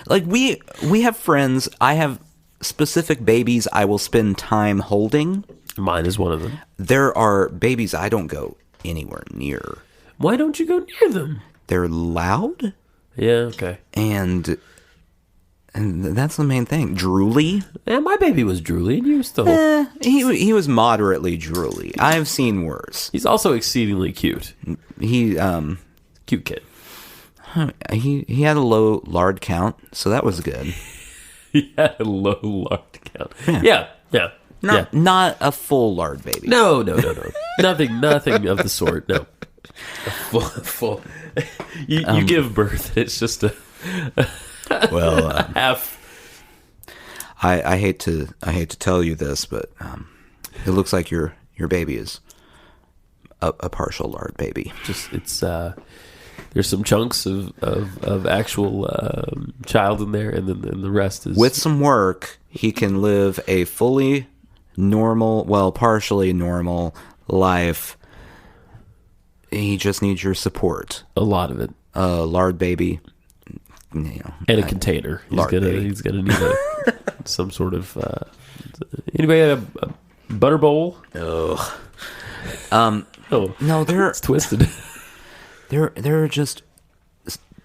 Like we have friends. I have specific babies I will spend time holding. Mine is one of them. There are babies I don't go anywhere near. Why don't you go near them? They're loud. Yeah, okay. And that's the main thing. Drooly. Yeah, my baby was drooly, and you still... He was moderately drooly. I've seen worse. He's also exceedingly cute. Cute kid. He had a low lard count, so that was good. He had a low lard count. Yeah. Not a full lard baby. No. Nothing of the sort. No. A full. You give birth. It's just a half. I hate to tell you this, but it looks like your baby is a partial lard baby. It's there's some chunks of actual child in there, and then the rest is... With some work, he can live a fully normal, well, partially normal life. He just needs your support. A lot of it. Lard baby. And a container. He's gonna need some sort of... anybody have a butter bowl? No. No, it's twisted. They're just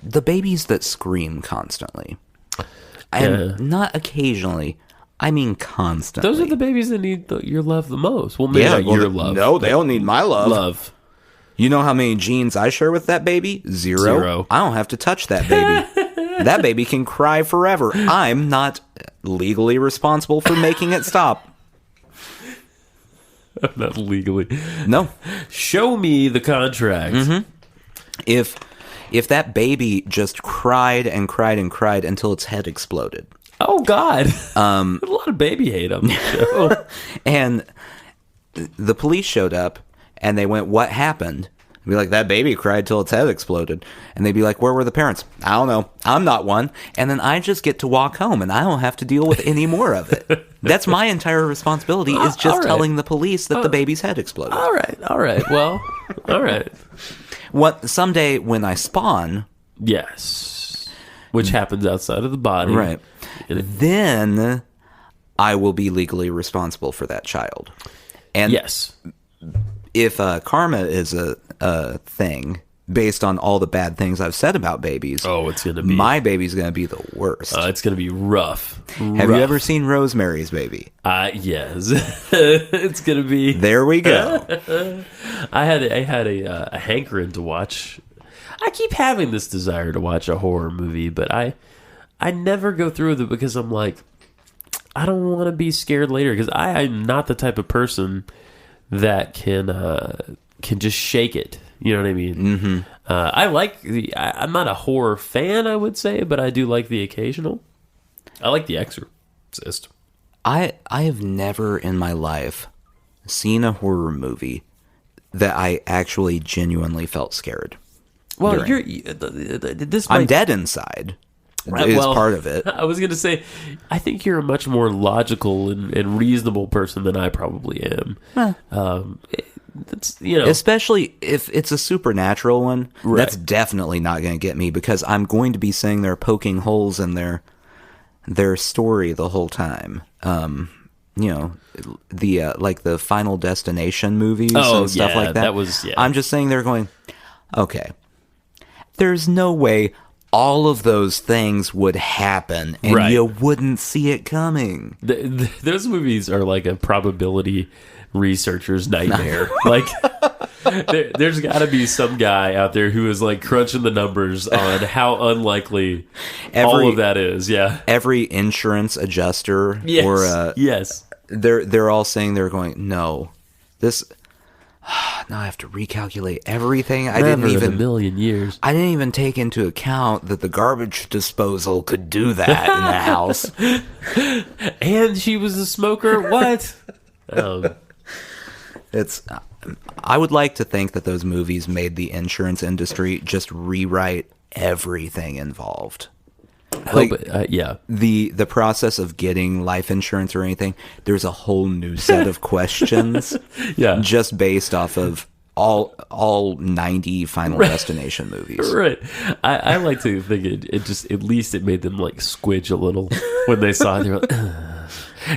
the babies that scream constantly. And not occasionally, I mean constantly. Those are the babies that need your love the most. Well, maybe not your love. No, they don't need my love. You know how many genes I share with that baby? Zero. I don't have to touch that baby. That baby can cry forever. I'm not legally responsible for making it stop. Not legally. No. Show me the contract. Mm-hmm. If that baby just cried and cried and cried until its head exploded. Oh God. There's a lot of baby hate on this show. And the police showed up and they went, "What happened?" I'd be like, "That baby cried till its head exploded." And they'd be like, "Where were the parents?" "I don't know. I'm not one." And then I just get to walk home and I don't have to deal with any more of it. That's my entire responsibility, is just telling the police that the baby's head exploded. All right. Well, all right. Someday when I spawn... Yes. Which happens outside of the body. Right. Then I will be legally responsible for that child. And yes. If karma is a thing based on all the bad things I've said about babies... Oh, it's going to be... My baby's going to be the worst. It's going to be rough. Have you ever seen Rosemary's Baby? Yes. It's going to be... There we go. I had a hankering to watch... I keep having this desire to watch a horror movie, but I never go through with it because I'm like, I don't want to be scared later, because I'm not the type of person that can just shake it. You know what I mean? Mm-hmm. I like I'm not a horror fan, I would say, but I do like the occasional. I like The Exorcist. I have never in my life seen a horror movie that I actually genuinely felt scared. Well, I'm dead inside. Is part of it. I was going to say, I think you're a much more logical and reasonable person than I probably am. Especially if it's a supernatural one, right. That's definitely not going to get me, because I'm going to be sitting there poking holes in their story the whole time. Like the Final Destination movies and stuff like that. That was, yeah. I'm just sitting there going, okay, there's no way all of those things would happen, and Right. you wouldn't see it coming. Those movies are like a probability researcher's nightmare. Like, there's got to be some guy out there who is like crunching the numbers on how unlikely all of that is. Yeah. Every insurance adjuster, Yes. or yes. they're all saying, they're going, no, this. Now I have to recalculate everything. I Never didn't in a even million years. I didn't even take into account that the garbage disposal could do that in the house. And she was a smoker. What? It's. I would like to think that those movies made the insurance industry just rewrite everything involved. Like, yeah. The process of getting life insurance or anything, there's a whole new set of questions. Yeah. Just based off of all 90 Final Destination movies. Right. I like to think it just, at least it made them like squidge a little when they saw it. They were like, ugh.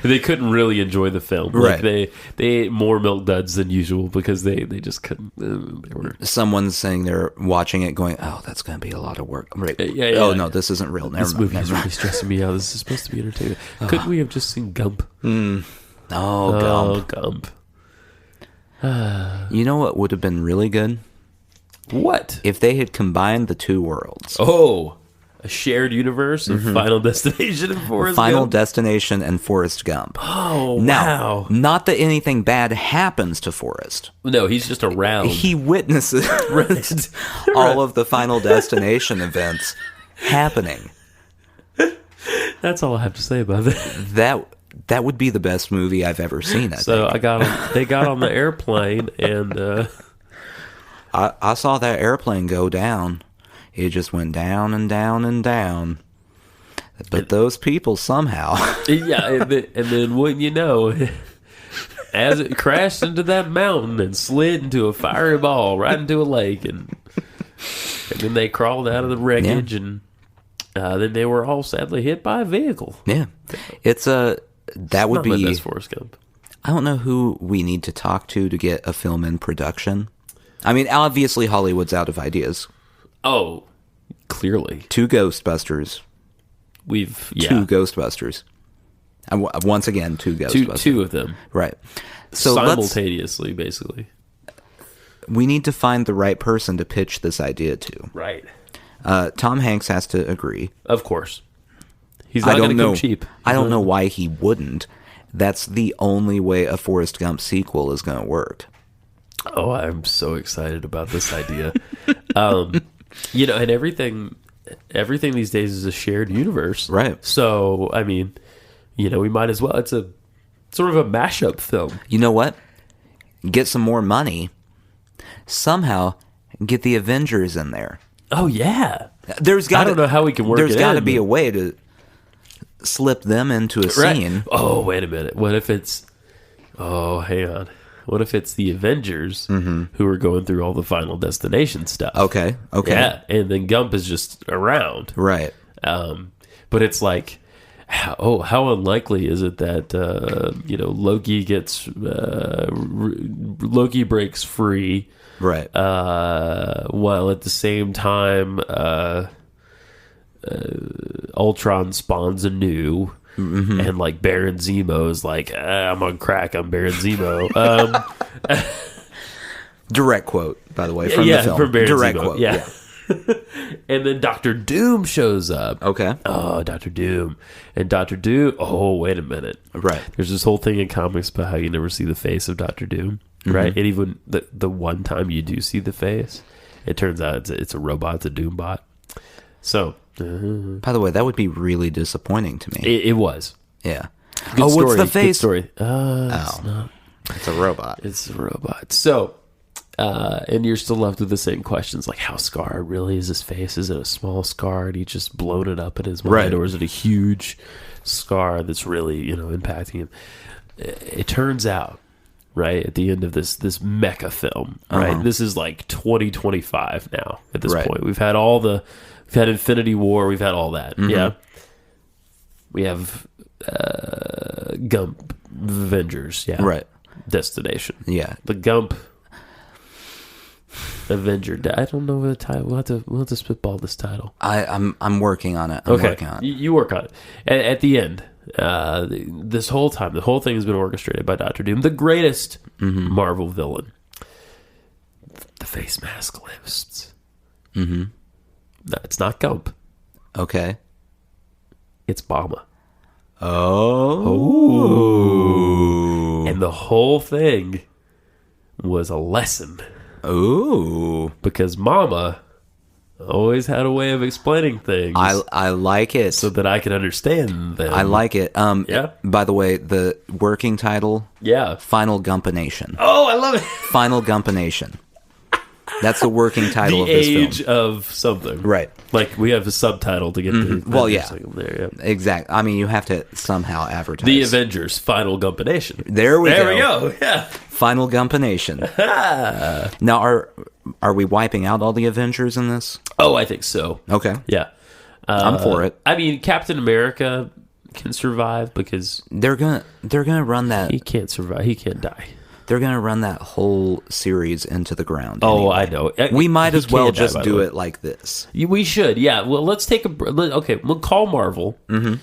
They couldn't really enjoy the film. Like Right. they ate more milk duds than usual because they just couldn't. They were. Someone's saying they're watching it going, oh, that's going to be a lot of work. Right. Yeah. Oh, no, this isn't real. Never This mind. movie is Never really mind. stressing me out. This is supposed to be entertaining. Couldn't we have just seen Gump? Oh, Oh, Gump. Gump. You know what would have been really good? What? If they had combined the two worlds. Oh, a shared universe of Final Destination and Forrest Final Gump? Destination and Forrest Gump. Oh, Now, wow. not that anything bad happens to Forrest. No, he's just around. He witnesses Right. all of the Final Destination events happening. That's all I have to say about that. That would be the best movie I've ever seen. I So think. they got on the airplane and I saw that airplane go down. It just went down and down and down. But those people somehow. yeah, and then wouldn't you know, as it crashed into that mountain and slid into a fiery ball right into a lake, and then they crawled out of the wreckage, and then they were all sadly hit by a vehicle. Yeah. That would Not my be. best Forrest Gump. I don't know who we need to talk to get a film in production. I mean, obviously Hollywood's out of ideas. Oh, clearly 2 Ghostbusters. Two 2 Ghostbusters. Once again, 2 Ghostbusters. two of them Right. So simultaneously, basically. we need to find the right person to pitch this idea to. Right. Tom Hanks has to agree. Of course. He's not going to come cheap. I don't know why he wouldn't. That's the only way a Forrest Gump sequel is going to work. Oh, I'm so excited about this idea. And everything these days is a shared universe. Right. So, I mean, we might as well. It's a sort of a mashup film. You know what? Get some more money. Somehow get the Avengers in there. Oh, yeah. I don't know how we can work There's it got to in, be but- a way to slip them into a scene. Oh, wait a minute. What if it's... Oh, hang on. What if it's the Avengers who are going through all the Final Destination stuff? Okay. Yeah, and then Gump is just around. Right. But it's like, how unlikely is it that Loki breaks free, Right. while at the same time Ultron spawns anew. And like Baron Zemo is like, I'm on crack, I'm Baron Zemo. Direct quote, by the way, from the film. From Baron Direct Zemo. quote. Yeah. And then Dr. Doom shows up. Okay. Oh, Dr. Doom. And Dr. Doom, oh, wait a minute. Right. There's this whole thing in comics about how you never see the face of Dr. Doom, right? And even the one time you do see the face, it turns out it's a robot, it's a Doom bot. So, By the way, that would be really disappointing to me. it was. Yeah. Good What's story, the good face? story. It's not. It's a robot. It's a robot. So, and you're still left with the same questions, like how scarred really is his face? Is it a small scar and he just blown it up in his mind? Right. Or is it a huge scar that's really, impacting him? It turns out, right, at the end of this mecha film, right? This is like 2025 now at this Right. point. We've had Infinity War, we've had all that. Yeah. We have Gump Avengers, yeah. Right. Destination. Yeah. The Gump Avenger. I don't know the title. We'll have to spitball this title. I'm working on it. You work on it. At the end, this whole time, the whole thing has been orchestrated by Doctor Doom, the greatest Marvel villain. The face mask lifts. Mm-hmm. No, it's not Gump. Okay. It's Mama. Oh. And the whole thing was a lesson. Ooh. Because Mama always had a way of explaining things. I like it. So that I could understand them. I like it. Yeah. By the way, the working title. Yeah. Final GUMPination. Oh, I love it. Final GUMPination. That's the working title of this film. The age of something. Right. Like, we have a subtitle to get the Well, yeah. There, yeah. Exactly. I mean, you have to somehow advertise. The Avengers Final GUMPination. There we go. Yeah. Final GUMPination. Now, are we wiping out all the Avengers in this? Oh, I think so. Okay. Yeah. I'm for it. I mean, Captain America can survive because they're gonna run that. He can't survive. He can't die. They're gonna run that whole series into the ground. Oh, anyway. I know. We might as well just do it like this. We should. Yeah. Well, let's take a. Okay, we'll call Marvel. Mm-hmm.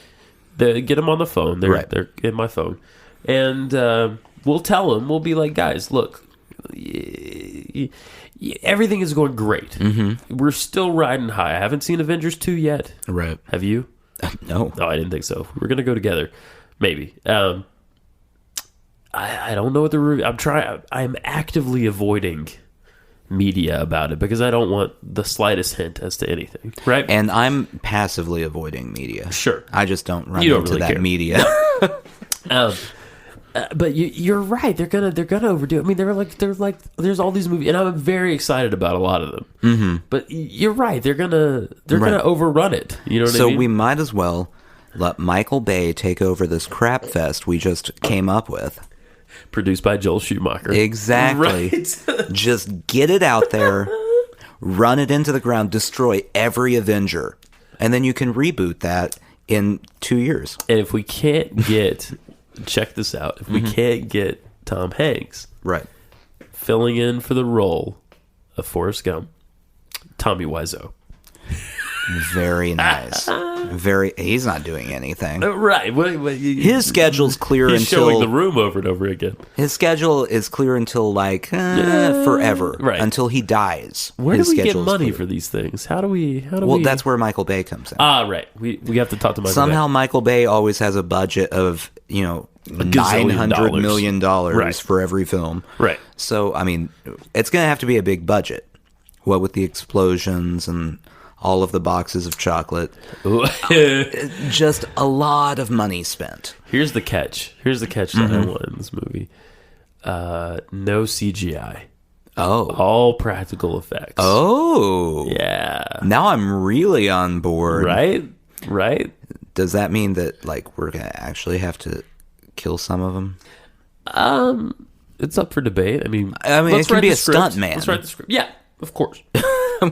Get them on the phone. They're in my phone, and we'll tell them. We'll be like, guys, look. Everything is going great. Mm-hmm. We're still riding high. I haven't seen Avengers 2 yet. Right. Have you? No. No, I didn't think so. We're going to go together. Maybe. I don't know what I'm actively avoiding media about it because I don't want the slightest hint as to anything. Right? And I'm passively avoiding media. Really I just don't run into really that care. media. But you're right. They're gonna overdo it. I mean, they're like there's all these movies, and I'm very excited about a lot of them. Mm-hmm. But you're right. They're gonna overrun it. You know what I mean? So we might as well let Michael Bay take over this crap fest we just came up with. Produced by Joel Schumacher. Exactly. Right. Just get it out there, run it into the ground, destroy every Avenger, and then you can reboot that in 2 years. And if we can't get, check this out, if we can't get Tom Hanks right filling in for the role of Forrest Gump, Tommy Wiseau. Very nice. He's not doing anything. Right. His schedule's clear he's until... showing the room over and over again. His schedule is clear until, forever. Right. Until he dies. Where his do we get schedule's money clear. for these things? How do we... Well, that's where Michael Bay comes in. Right. We have to talk to Michael Somehow Bay. Michael Bay always has a budget of, $900 million right. for every film. Right. So, I mean, it's going to have to be a big budget. What with the explosions and... all of the boxes of chocolate. Just a lot of money spent. Here's the catch. That I want in this movie. No CGI. Oh. All practical effects. Oh. Yeah. Now I'm really on board. Right? Does that mean that, we're going to actually have to kill some of them? It's up for debate. I mean, it can be a stunt man. Let's write the script. Yeah, of course.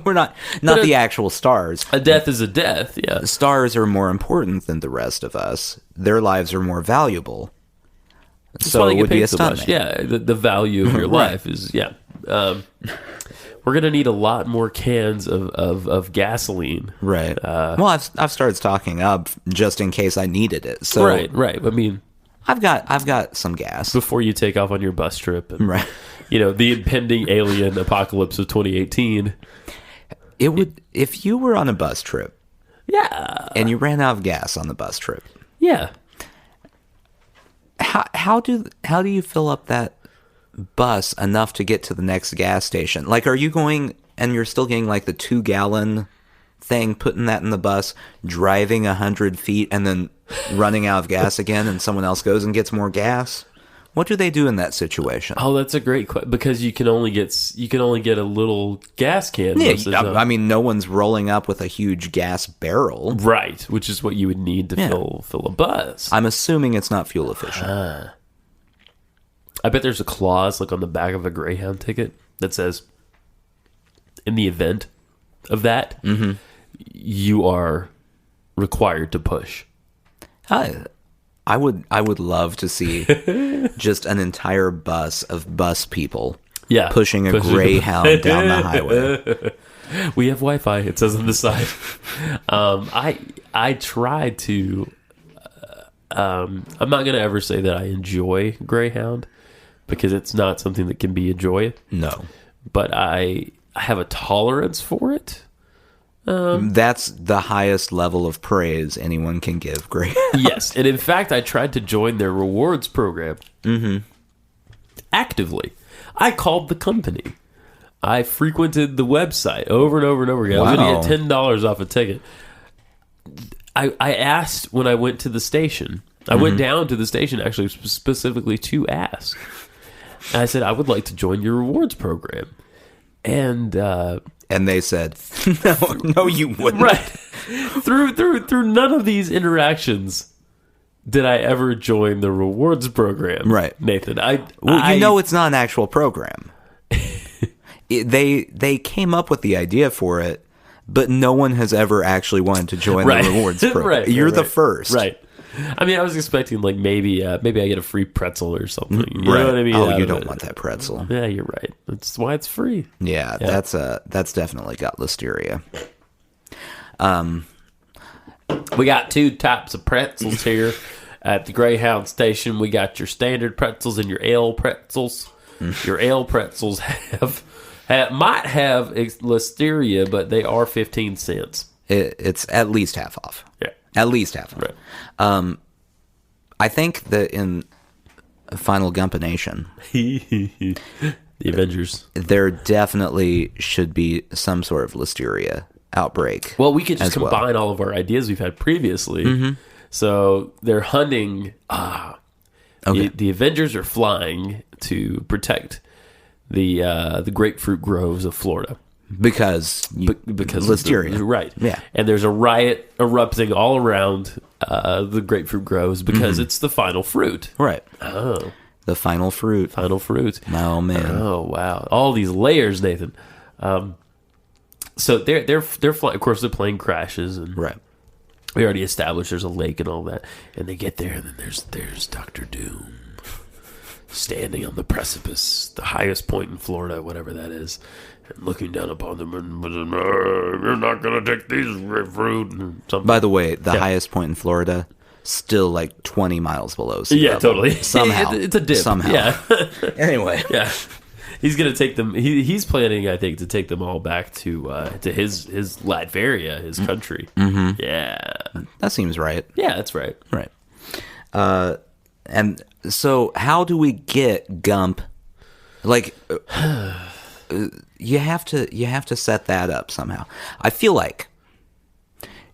We're not the actual stars. A death is a death, yeah. Stars are more important than the rest of us. Their lives are more valuable. So it would be a stuntman. Yeah, the value of your life is, yeah. We're going to need a lot more cans of gasoline. Right. Well, I've started stocking up just in case I needed it. So right. I mean... I've got some gas. Before you take off on your bus trip. And, right. The impending alien apocalypse of 2018... It would if you were on a bus trip, yeah, and you ran out of gas on the bus trip, yeah. How do you fill up that bus enough to get to the next gas station? Are you going and you're still getting the 2-gallon thing, putting that in the bus, driving 100 feet, and then running out of gas again, and someone else goes and gets more gas? What do they do in that situation? Oh, that's a great question because you can only get a little gas can. Yeah, I mean, no one's rolling up with a huge gas barrel, right? Which is what you would need to fill a bus. I'm assuming it's not fuel efficient. I bet there's a clause on the back of a Greyhound ticket that says, "In the event of that, you are required to push." I would love to see just an entire bus of bus people pushing a greyhound down the highway. We have Wi-Fi. It says on the side. I try to. I'm not going to ever say that I enjoy greyhound because it's not something that can be enjoyed. No, but I have a tolerance for it. That's the highest level of praise anyone can give greyhound. Yes, and in fact, I tried to join their rewards program actively. I called the company. I frequented the website over and over and over again. Wow. I was going to get $10 off a ticket. I asked when I went to the station. I went down to the station actually specifically to ask. And I said, I would like to join your rewards program. And they said, no, you wouldn't. Right. Through none of these interactions did I ever join the rewards program. Right. Nathan. It's not an actual program. They came up with the idea for it, but no one has ever actually wanted to join the rewards program. Right, You're the first. Right. I mean, I was expecting like maybe I get a free pretzel or something. You know what I mean? Oh, you don't want that pretzel. Yeah, you're right. That's why it's free. Yeah. That's definitely got listeria. We got two types of pretzels here at the Greyhound station. We got your standard pretzels and your ale pretzels. Your ale pretzels might have listeria, but they are 15 cents. It's at least half off. Yeah. At least half off. Right. I think that in Final GUMPination, the Avengers, there definitely should be some sort of listeria outbreak. Well, we could just combine all of our ideas we've had previously. So they're hunting. The Avengers are flying to protect the grapefruit groves of Florida. Because listeria. Right. Yeah. And there's a riot erupting all around the grapefruit groves because it's the final fruit. Right. Oh. The final fruit. Final fruit. Oh, man. Oh, wow. All these layers, Nathan. So they're flying. Of course, the plane crashes. And right. we already established there's a lake and all that. And they get there, and then there's Dr. Doom standing on the precipice, the highest point in Florida, whatever that is, and looking down upon them and you're not going to take these grapefruit and something. By the way, the highest point in Florida, still like 20 miles below sea level. Totally. Somehow. It's a dip. Somehow. Yeah. Anyway. Yeah. He's going to take them. He's planning, I think, to take them all back to his Latveria, his country. Mm-hmm. Yeah. That seems right. Yeah, that's right. Right. And so how do we get Gump? Like, you have to set that up somehow. I feel like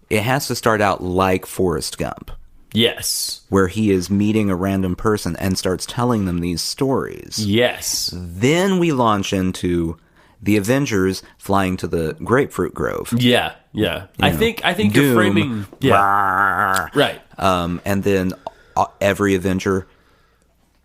it has to start out like Forrest Gump. Yes. Where he is meeting a random person and starts telling them these stories. Yes. Then we launch into the Avengers flying to the grapefruit grove. Yeah, yeah. I think you're framing. Yeah. Right. And then every Avenger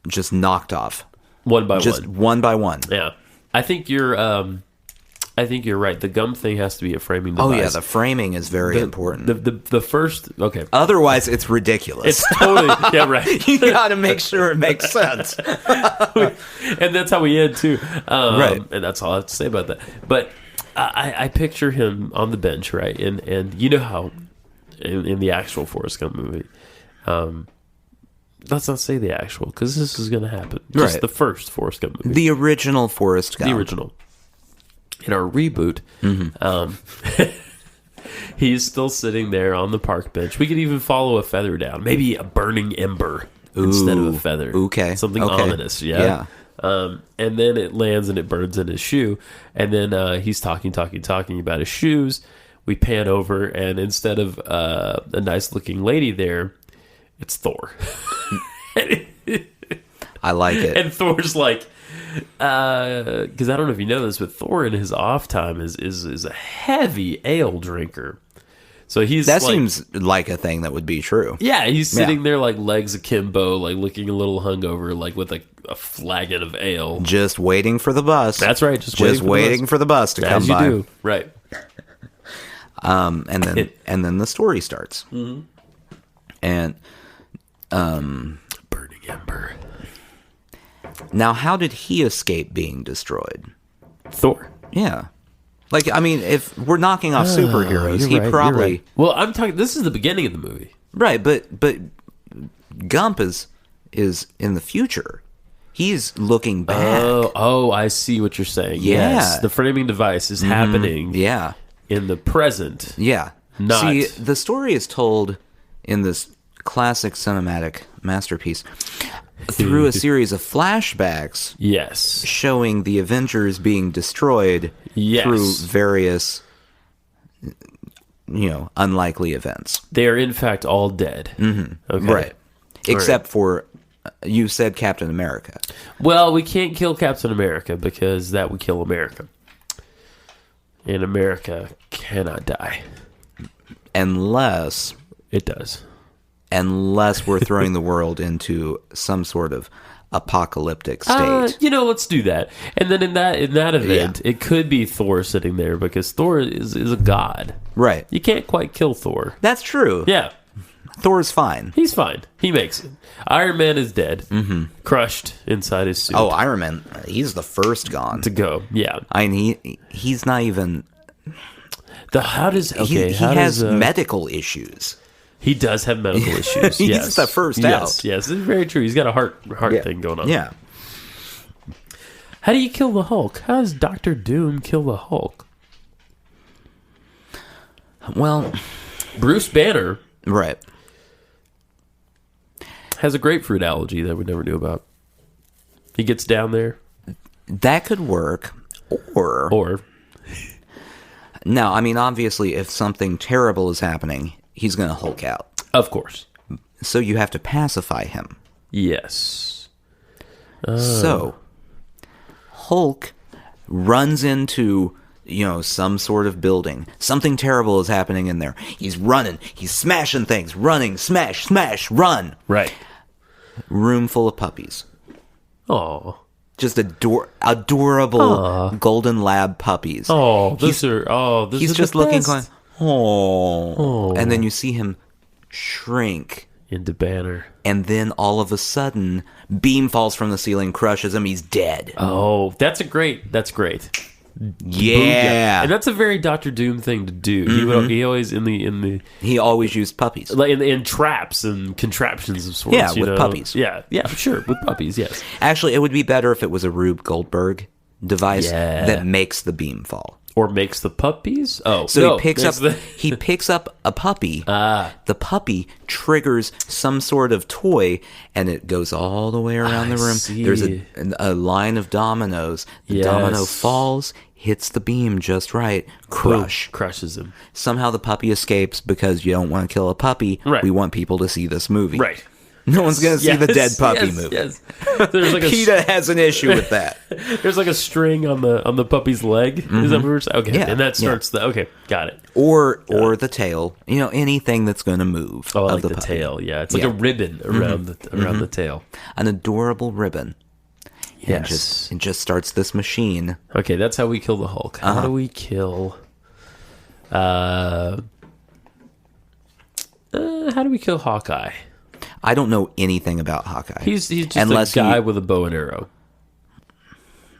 just knocked off. One by just one. One by one. Yeah. I think you're right. The gum thing has to be a framing device. Oh yeah, the framing is very important. The first, okay. Otherwise, it's ridiculous. It's totally, yeah, right. You got to make sure it makes sense. And that's how we end too. Right. And that's all I have to say about that. But I picture him on the bench, right? And you know how in the actual Forrest Gump movie, let's not say the actual, because this is going to happen. Just the first Forrest Gump movie. The original Forrest Gump. The original. In our reboot, he's still sitting there on the park bench. We could even follow a feather down. Maybe a burning ember instead of a feather. Okay. Something ominous, yeah? And then it lands and it burns in his shoe. And then he's talking about his shoes. We pan over, and instead of a nice-looking lady there, it's Thor. I like it. And Thor's like, because I don't know if you know this, but Thor in his off time is a heavy ale drinker. So that seems like a thing that would be true. Yeah, he's sitting there like legs akimbo, like looking a little hungover, like with a flagon of ale, just waiting for the bus. That's right, just waiting for the bus to come by. As you do, right? And then the story starts, and burning ember. Now, how did he escape being destroyed? Thor. Yeah. Like, I mean, if we're knocking off superheroes, he probably... You're right. Well, I'm talking... This is the beginning of the movie. Right, but Gump is in the future. He's looking back. Oh, I see what you're saying. Yeah. Yes, the framing device is happening Yeah. in the present. Yeah. Not... See, the story is told in this classic cinematic masterpiece through a series of flashbacks Yes. showing the Avengers being destroyed Yes. through various, unlikely events. They are, in fact, all dead. Mm-hmm. Okay. Right. Except for, you said Captain America. Well, we can't kill Captain America because that would kill America. And America cannot die. Unless... It does. Unless we're throwing the world into some sort of apocalyptic state. Let's do that. And then in that event, it could be Thor sitting there because Thor is a god. Right. You can't quite kill Thor. That's true. Yeah. Thor's fine. He's fine. He makes it. Iron Man is dead. Mm-hmm. Crushed inside his suit. Oh, Iron Man, he's the first gone. To go. Yeah. I mean, he's not even... He has medical issues. He does have medical issues. He's the first out. Yes, it's very true. He's got a heart thing going on. Yeah. How do you kill the Hulk? How does Doctor Doom kill the Hulk? Well, Bruce Banner right, has a grapefruit allergy that we never knew about. He gets down there. That could work. Or now, I mean, obviously, if something terrible is happening, he's going to Hulk out. Of course. So you have to pacify him. Yes. So Hulk runs into, some sort of building. Something terrible is happening in there. He's running. He's smashing things. Running. Smash, smash, run. Right. Room full of puppies. Oh. Just adorable golden lab puppies. Oh, he's just looking going, oh. And then you see him shrink into Banner. And then all of a sudden, beam falls from the ceiling, crushes him, he's dead. Oh, that's great. Yeah. And that's a very Doctor Doom thing to do. Mm-hmm. He always he always used puppies. Like in traps and contraptions of sorts. Yeah, with puppies. Yeah, sure, with puppies, yes. Actually, it would be better if it was a Rube Goldberg device that makes the beam fall. Or makes the puppies? Oh, so he picks up a puppy. The puppy triggers some sort of toy, and it goes all the way around the room. See. There's a line of dominoes. The domino falls, hits the beam just right, crushes him. Somehow the puppy escapes because you don't want to kill a puppy. Right. We want people to see this movie. Right. No one's going to see the dead puppy movie. Yes. There's like PETA has an issue with that. There's like a string on the puppy's leg. Mm-hmm. Is that what we're saying? Okay. Yeah. And that starts okay, got it. Or the tail. Anything that's going to move. Oh, I like the puppy. tail. Yeah, it's like a ribbon around the tail. An adorable ribbon. Yes. And just starts this machine. Okay, that's how we kill the Hulk. How do we kill? How do we kill Hawkeye? I don't know anything about Hawkeye. He's just a guy with a bow and arrow.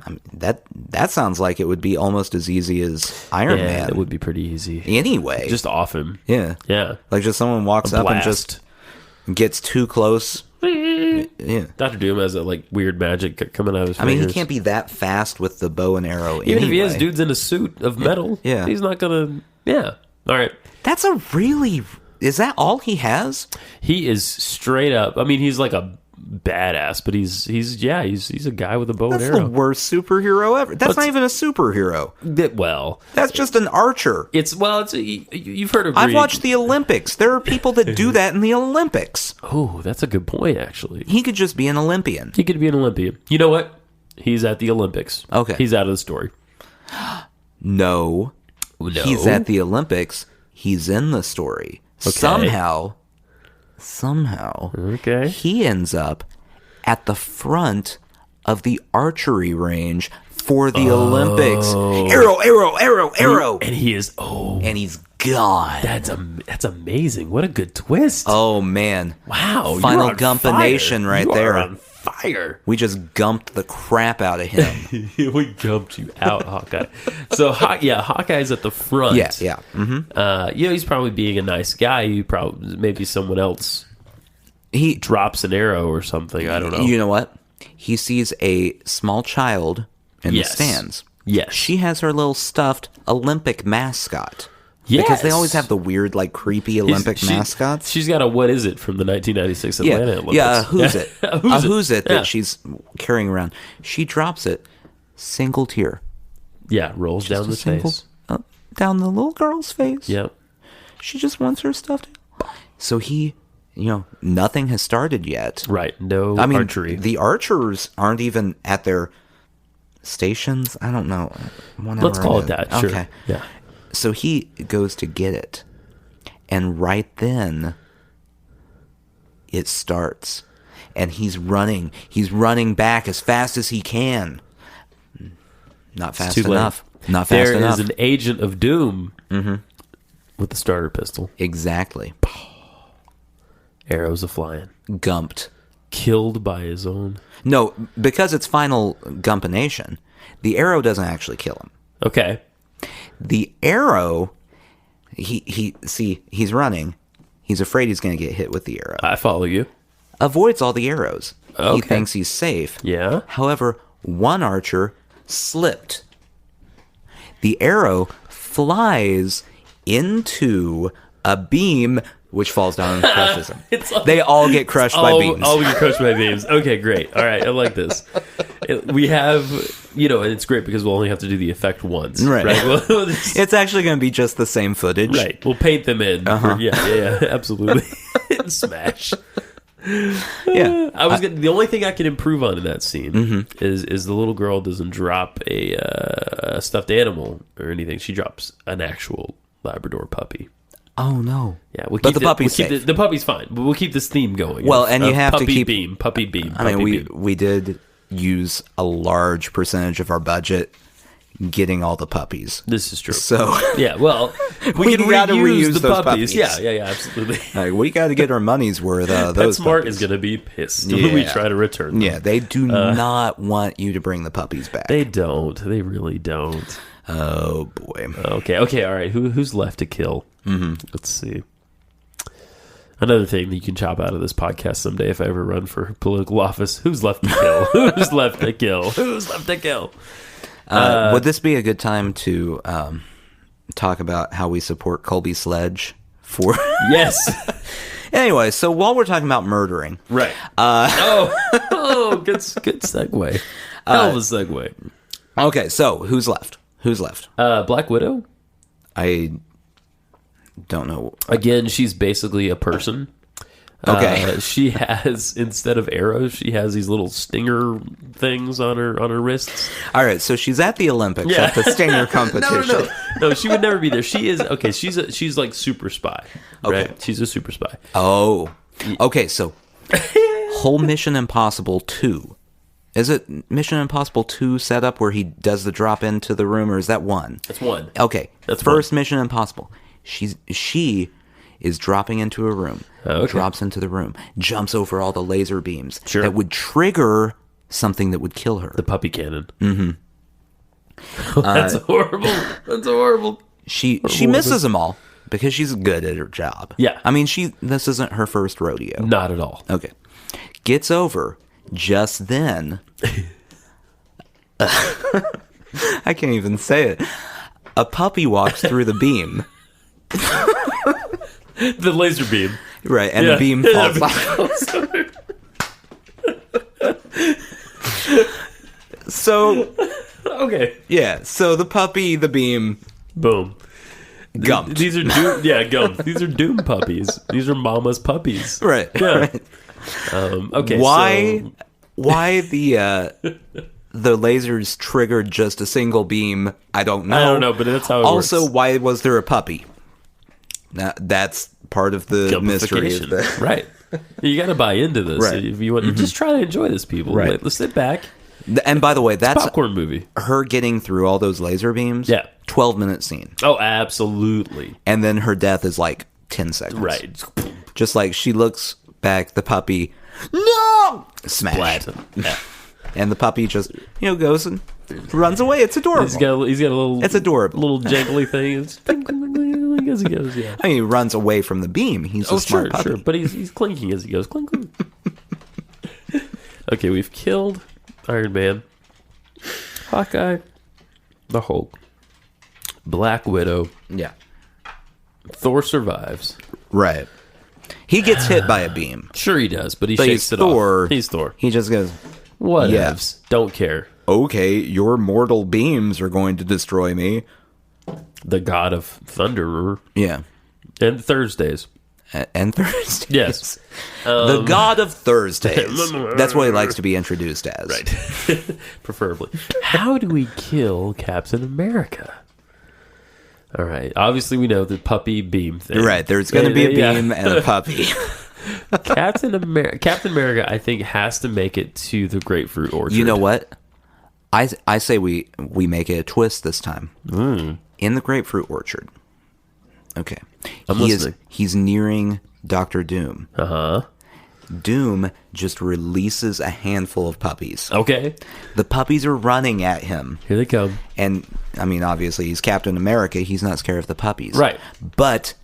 I mean, that sounds like it would be almost as easy as Iron Man. It would be pretty easy. Anyway. Just off him. Yeah. Yeah. Like just someone walks up and just gets too close. Yeah. Dr. Doom has that weird magic coming out of his fingers. I mean, he can't be that fast with the bow and arrow Even if he has dudes in a suit of metal, he's not going to... Yeah. All right. That's a really... Is that all he has? He is straight up. I mean, he's like a badass, but he's a guy with a bow and arrow. That's the worst superhero ever. That's not even a superhero. That's just an archer. You've heard of... I've watched the Olympics. There are people that do that in the Olympics. Oh, that's a good point, actually. He could just be an Olympian. He could be an Olympian. You know what? He's at the Olympics. Okay. He's out of the story. No. He's at the Olympics. He's in the story. Okay. Somehow, okay, he ends up at the front of the archery range for the Olympics. Arrow. And he is, and he's gone. That's amazing. What a good twist. Oh, man. Wow. Final GUMPination right there. You're on fire. fire. We just gumped the crap out of him. We gumped you out, Hawkeye. So, Hawkeye's at the front. Yeah. Mm-hmm. He's probably being a nice guy. Maybe someone else He drops an arrow or something. I don't know. You know what? He sees a small child in the stands. Yes. She has her little stuffed Olympic mascot. Yes. Because they always have the weird, like, creepy Olympic mascots. She's got a what is it from the 1996 Atlanta Olympics. Yeah, who's it? Who's it that Yeah. she's carrying around. She drops it, single tear. Yeah, rolls down the face. Down the little girl's face. Yep. She just wants her stuffed. So nothing has started yet. Right. No archery. The archers aren't even at their stations. I don't know. Let's call it that. Sure. Okay. Yeah. So he goes to get it. And right then, it starts. And he's running. He's running back as fast as he can. Not fast enough. Not fast enough. There is an agent of doom with the starter pistol. Exactly. Arrows a-flying. Gumped. Killed by his own... No, because it's final GUMPination, the arrow doesn't actually kill him. Okay. The arrow, he's running. He's afraid he's going to get hit with the arrow. I follow you. Avoids all the arrows. Okay. He thinks he's safe. Yeah. However, one archer slipped. The arrow flies into a beam, which falls down and crushes him. They all get crushed by beams. All get crushed by beams. Okay, great. All right, I like this. We have, and it's great because we'll only have to do the effect once. Right. We'll It's actually going to be just the same footage. Right. We'll paint them in. Yeah, absolutely. Smash. Yeah. The only thing I can improve on in that scene is the little girl doesn't drop a stuffed animal or anything. She drops an actual Labrador puppy. Oh no! Yeah, but the puppy's safe. The puppy's fine, but we'll keep this theme going. Well, and you have to keep puppy beam. I mean, we did use a large percentage of our budget getting all the puppies. This is true. So yeah, well, we can reuse the puppies. Yeah, absolutely. Like, we got to get our money's worth. Those PetSmart puppies is going to be pissed when we try to return them. Yeah, they do not want you to bring the puppies back. They don't. They really don't. Oh boy. Okay. All right. Who's left to kill? Let's see. Another thing that you can chop out of this podcast someday if I ever run for political office. Who's left to kill? Who's left to kill? Who's left to kill? Would this be a good time to talk about how we support Colby Sledge for? Yes. Anyway, so while we're talking about murdering, right? Good segue. Hell of a segue. Okay, so who's left? Black Widow. I don't know. Again, she's basically a person. Okay. She has, instead of arrows, she has these little stinger things on her wrists. All right, so she's at the Olympics at the stinger competition. No, she would never be there. She is okay. She's like super spy. Right? Okay. She's a super spy. Oh, okay. So, whole Mission Impossible 2. Is it Mission Impossible 2 setup where he does the drop into the room, or is that 1? That's 1. Okay, that's first one. Mission Impossible. She is dropping into a room. Okay. Drops into the room, jumps over all the laser beams sure. that would trigger something that would kill her. The puppy cannon. Mm-hmm. That's horrible. That's horrible. She misses them all because she's good at her job. Yeah. I mean, this isn't her first rodeo. Not at all. Okay. Gets over. Just then, I can't even say it. A puppy walks through the beam. The laser beam. Right, and the beam falls off. So, okay. Yeah, so the puppy, the beam. Boom. Gumped. These are Doom. Yeah, gumped. These are Doom puppies. These are Mama's puppies. Right. Yeah. Right. Okay. Why the lasers triggered just a single beam? I don't know. I don't know, but that's how it also, works. why was there a puppy? That's part of the mystery. Right. You got to buy into this. Right. If you want, just try to enjoy this, people. Right. Let's sit back. And by the way, that's a popcorn movie. Her getting through all those laser beams. Yeah. 12-minute scene. Oh, absolutely. And then her death is like 10 seconds. Right. Just like she looks back. The puppy, no! Smash. Splat. Yeah. And the puppy just, goes and runs away. It's adorable. He's got a little... It's adorable. Little jangly thing. It's as he goes, yeah. I mean, he runs away from the beam. He's a smart puppy. Sure. But he's clinking as he goes. Clink, clink. Okay, we've killed Iron Man, Hawkeye, the Hulk, Black Widow. Yeah. Thor survives. Right. He gets hit by a beam. Sure he does, but he shakes it off. He's Thor. He just goes, Whatevs. Yeah. Don't care. Okay, your mortal beams are going to destroy me. The god of Thunderer. Yeah. And Thursdays. And Thursdays. Yes. The god of Thursdays. That's what he likes to be introduced as. Right. Preferably. How do we kill Captain America? All right. Obviously, we know the puppy beam thing. Right. There's going to be a beam and a puppy. Captain America, I think, has to make it to the grapefruit orchard. You know what? I say we make it a twist this time. In the grapefruit orchard. Okay. I'm listening. He's nearing Dr. Doom. Uh-huh. Doom just releases a handful of puppies. Okay. The puppies are running at him. Here they come. And, I mean, obviously, he's Captain America. He's not scared of the puppies. Right. But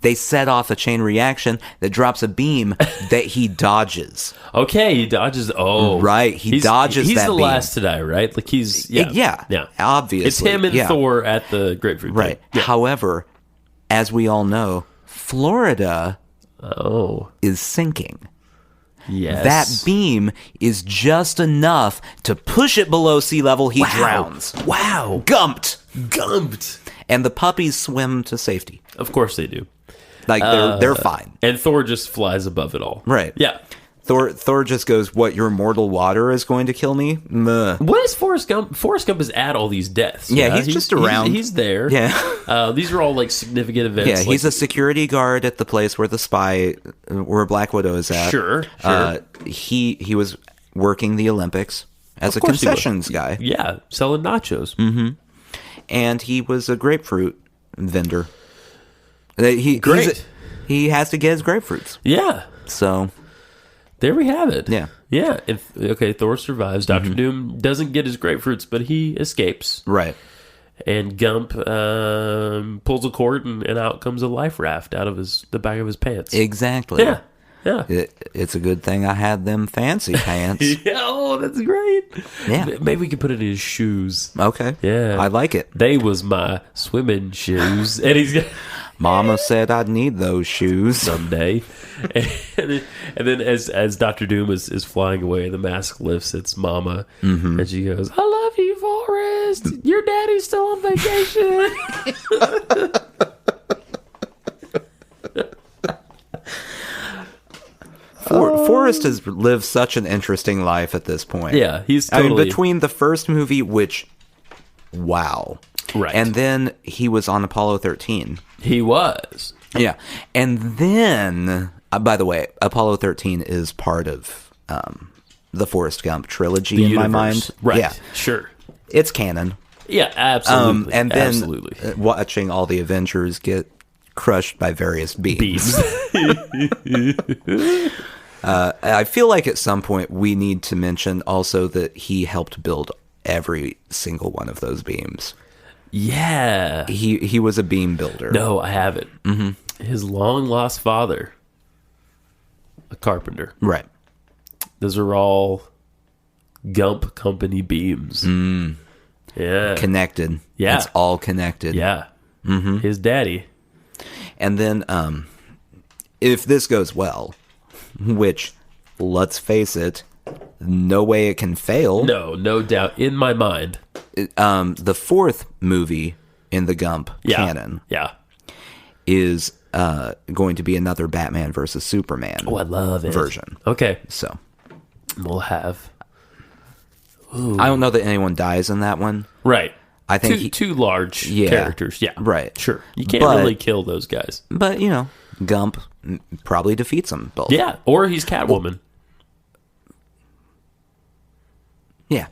they set off a chain reaction that drops a beam that he dodges. Okay, he dodges. Oh. Right. He dodges he's that beam. He's the last to die, right? Like, he's... Yeah. Obviously. It's him and Thor at the grapefruit Right. thing. Yeah. However, as we all know, Florida is sinking. Yes. That beam is just enough to push it below sea level. He drowns. Wow. Gumped. And the puppies swim to safety. Of course they do. Like, they're fine. And Thor just flies above it all. Right. Yeah. Thor just goes, what, your mortal water is going to kill me? Meh. What is Forrest Gump? Forrest Gump is at all these deaths. Yeah, he's just around. He's there. Yeah. These are all, like, significant events. Yeah, he's a security guard at the place where where Black Widow is at. Sure. He was working the Olympics as a concessions guy. Yeah, selling nachos. Mm-hmm. And he was a grapefruit vendor. Great. He has to get his grapefruits. Yeah. So... there we have it. Yeah. Yeah. Thor survives. Dr. Doom doesn't get his grapefruits, but he escapes. Right. And Gump pulls a cord, and out comes a life raft out of the back of his pants. Exactly. Yeah. Yeah. It's a good thing I had them fancy pants. Yeah, oh, that's great. Yeah. Maybe we could put it in his shoes. Okay. Yeah. I like it. They was my swimming shoes. And he's got... Mama said I'd need those shoes someday. And then as Dr. Doom is flying away, the mask lifts its mama, and she goes, "I love you, Forrest. Your daddy's still on vacation." Forrest has lived such an interesting life at this point. Yeah, he's totally... I mean, between the first movie, which, wow. Right. And then he was on Apollo 13. He was. Yeah. And then, by the way, Apollo 13 is part of the Forrest Gump trilogy in my mind. Right. Yeah. Sure. It's canon. Yeah, absolutely. And then watching all the Avengers get crushed by various beams. I feel like at some point we need to mention also that he helped build every single one of those beams. Yeah. He was a beam builder. No, I have it. Mm-hmm. His long-lost father, a carpenter. Right. Those are all Gump Company beams. Mm. Yeah. Connected. Yeah. It's all connected. Yeah. Mm-hmm. His daddy. And then, if this goes well, which, let's face it, no way it can fail. No doubt. In my mind. The fourth movie in the Gump canon is going to be another Batman versus Superman I love it. version. Okay. So we'll have... Ooh. I don't know that anyone dies in that one. Right. I think two large characters. Yeah. Right. Sure. You can't really kill those guys. But, Gump probably defeats them both. Yeah. Or he's Catwoman. Yeah.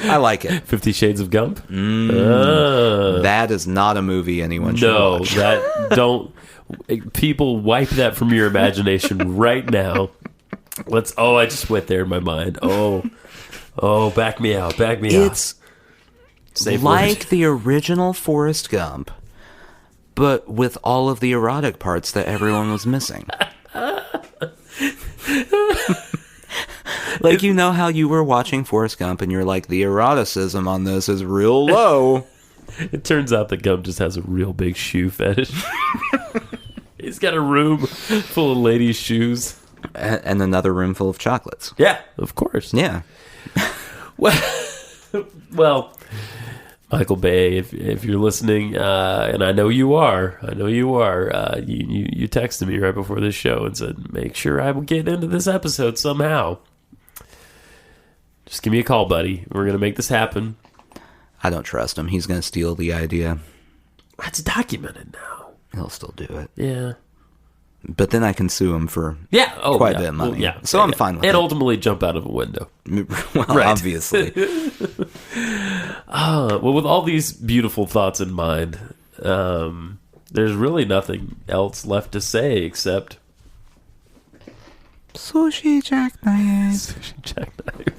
I like it. 50 Shades of Gump? That is not a movie anyone should watch. Don't. People wipe that from your imagination right now. I just went there in my mind. Back me out. It's like the original Forrest Gump, but with all of the erotic parts that everyone was missing. Like, you know how you were watching Forrest Gump and you're like, the eroticism on this is real low. It turns out that Gump just has a real big shoe fetish. He's got a room full of ladies' shoes. And another room full of chocolates. Yeah, of course. Yeah. Well, Michael Bay, if you're listening, and I know you are, you texted me right before this show and said, make sure I will get into this episode somehow. Just give me a call, buddy. We're going to make this happen. I don't trust him. He's going to steal the idea. That's documented now. He'll still do it. Yeah. But then I can sue him for quite a bit of money. Well, so I'm fine with it. And ultimately jump out of a window. Well, obviously. Well, with all these beautiful thoughts in mind, there's really nothing else left to say except... Sushi Jackkinfe. Sushi Jackkinfe.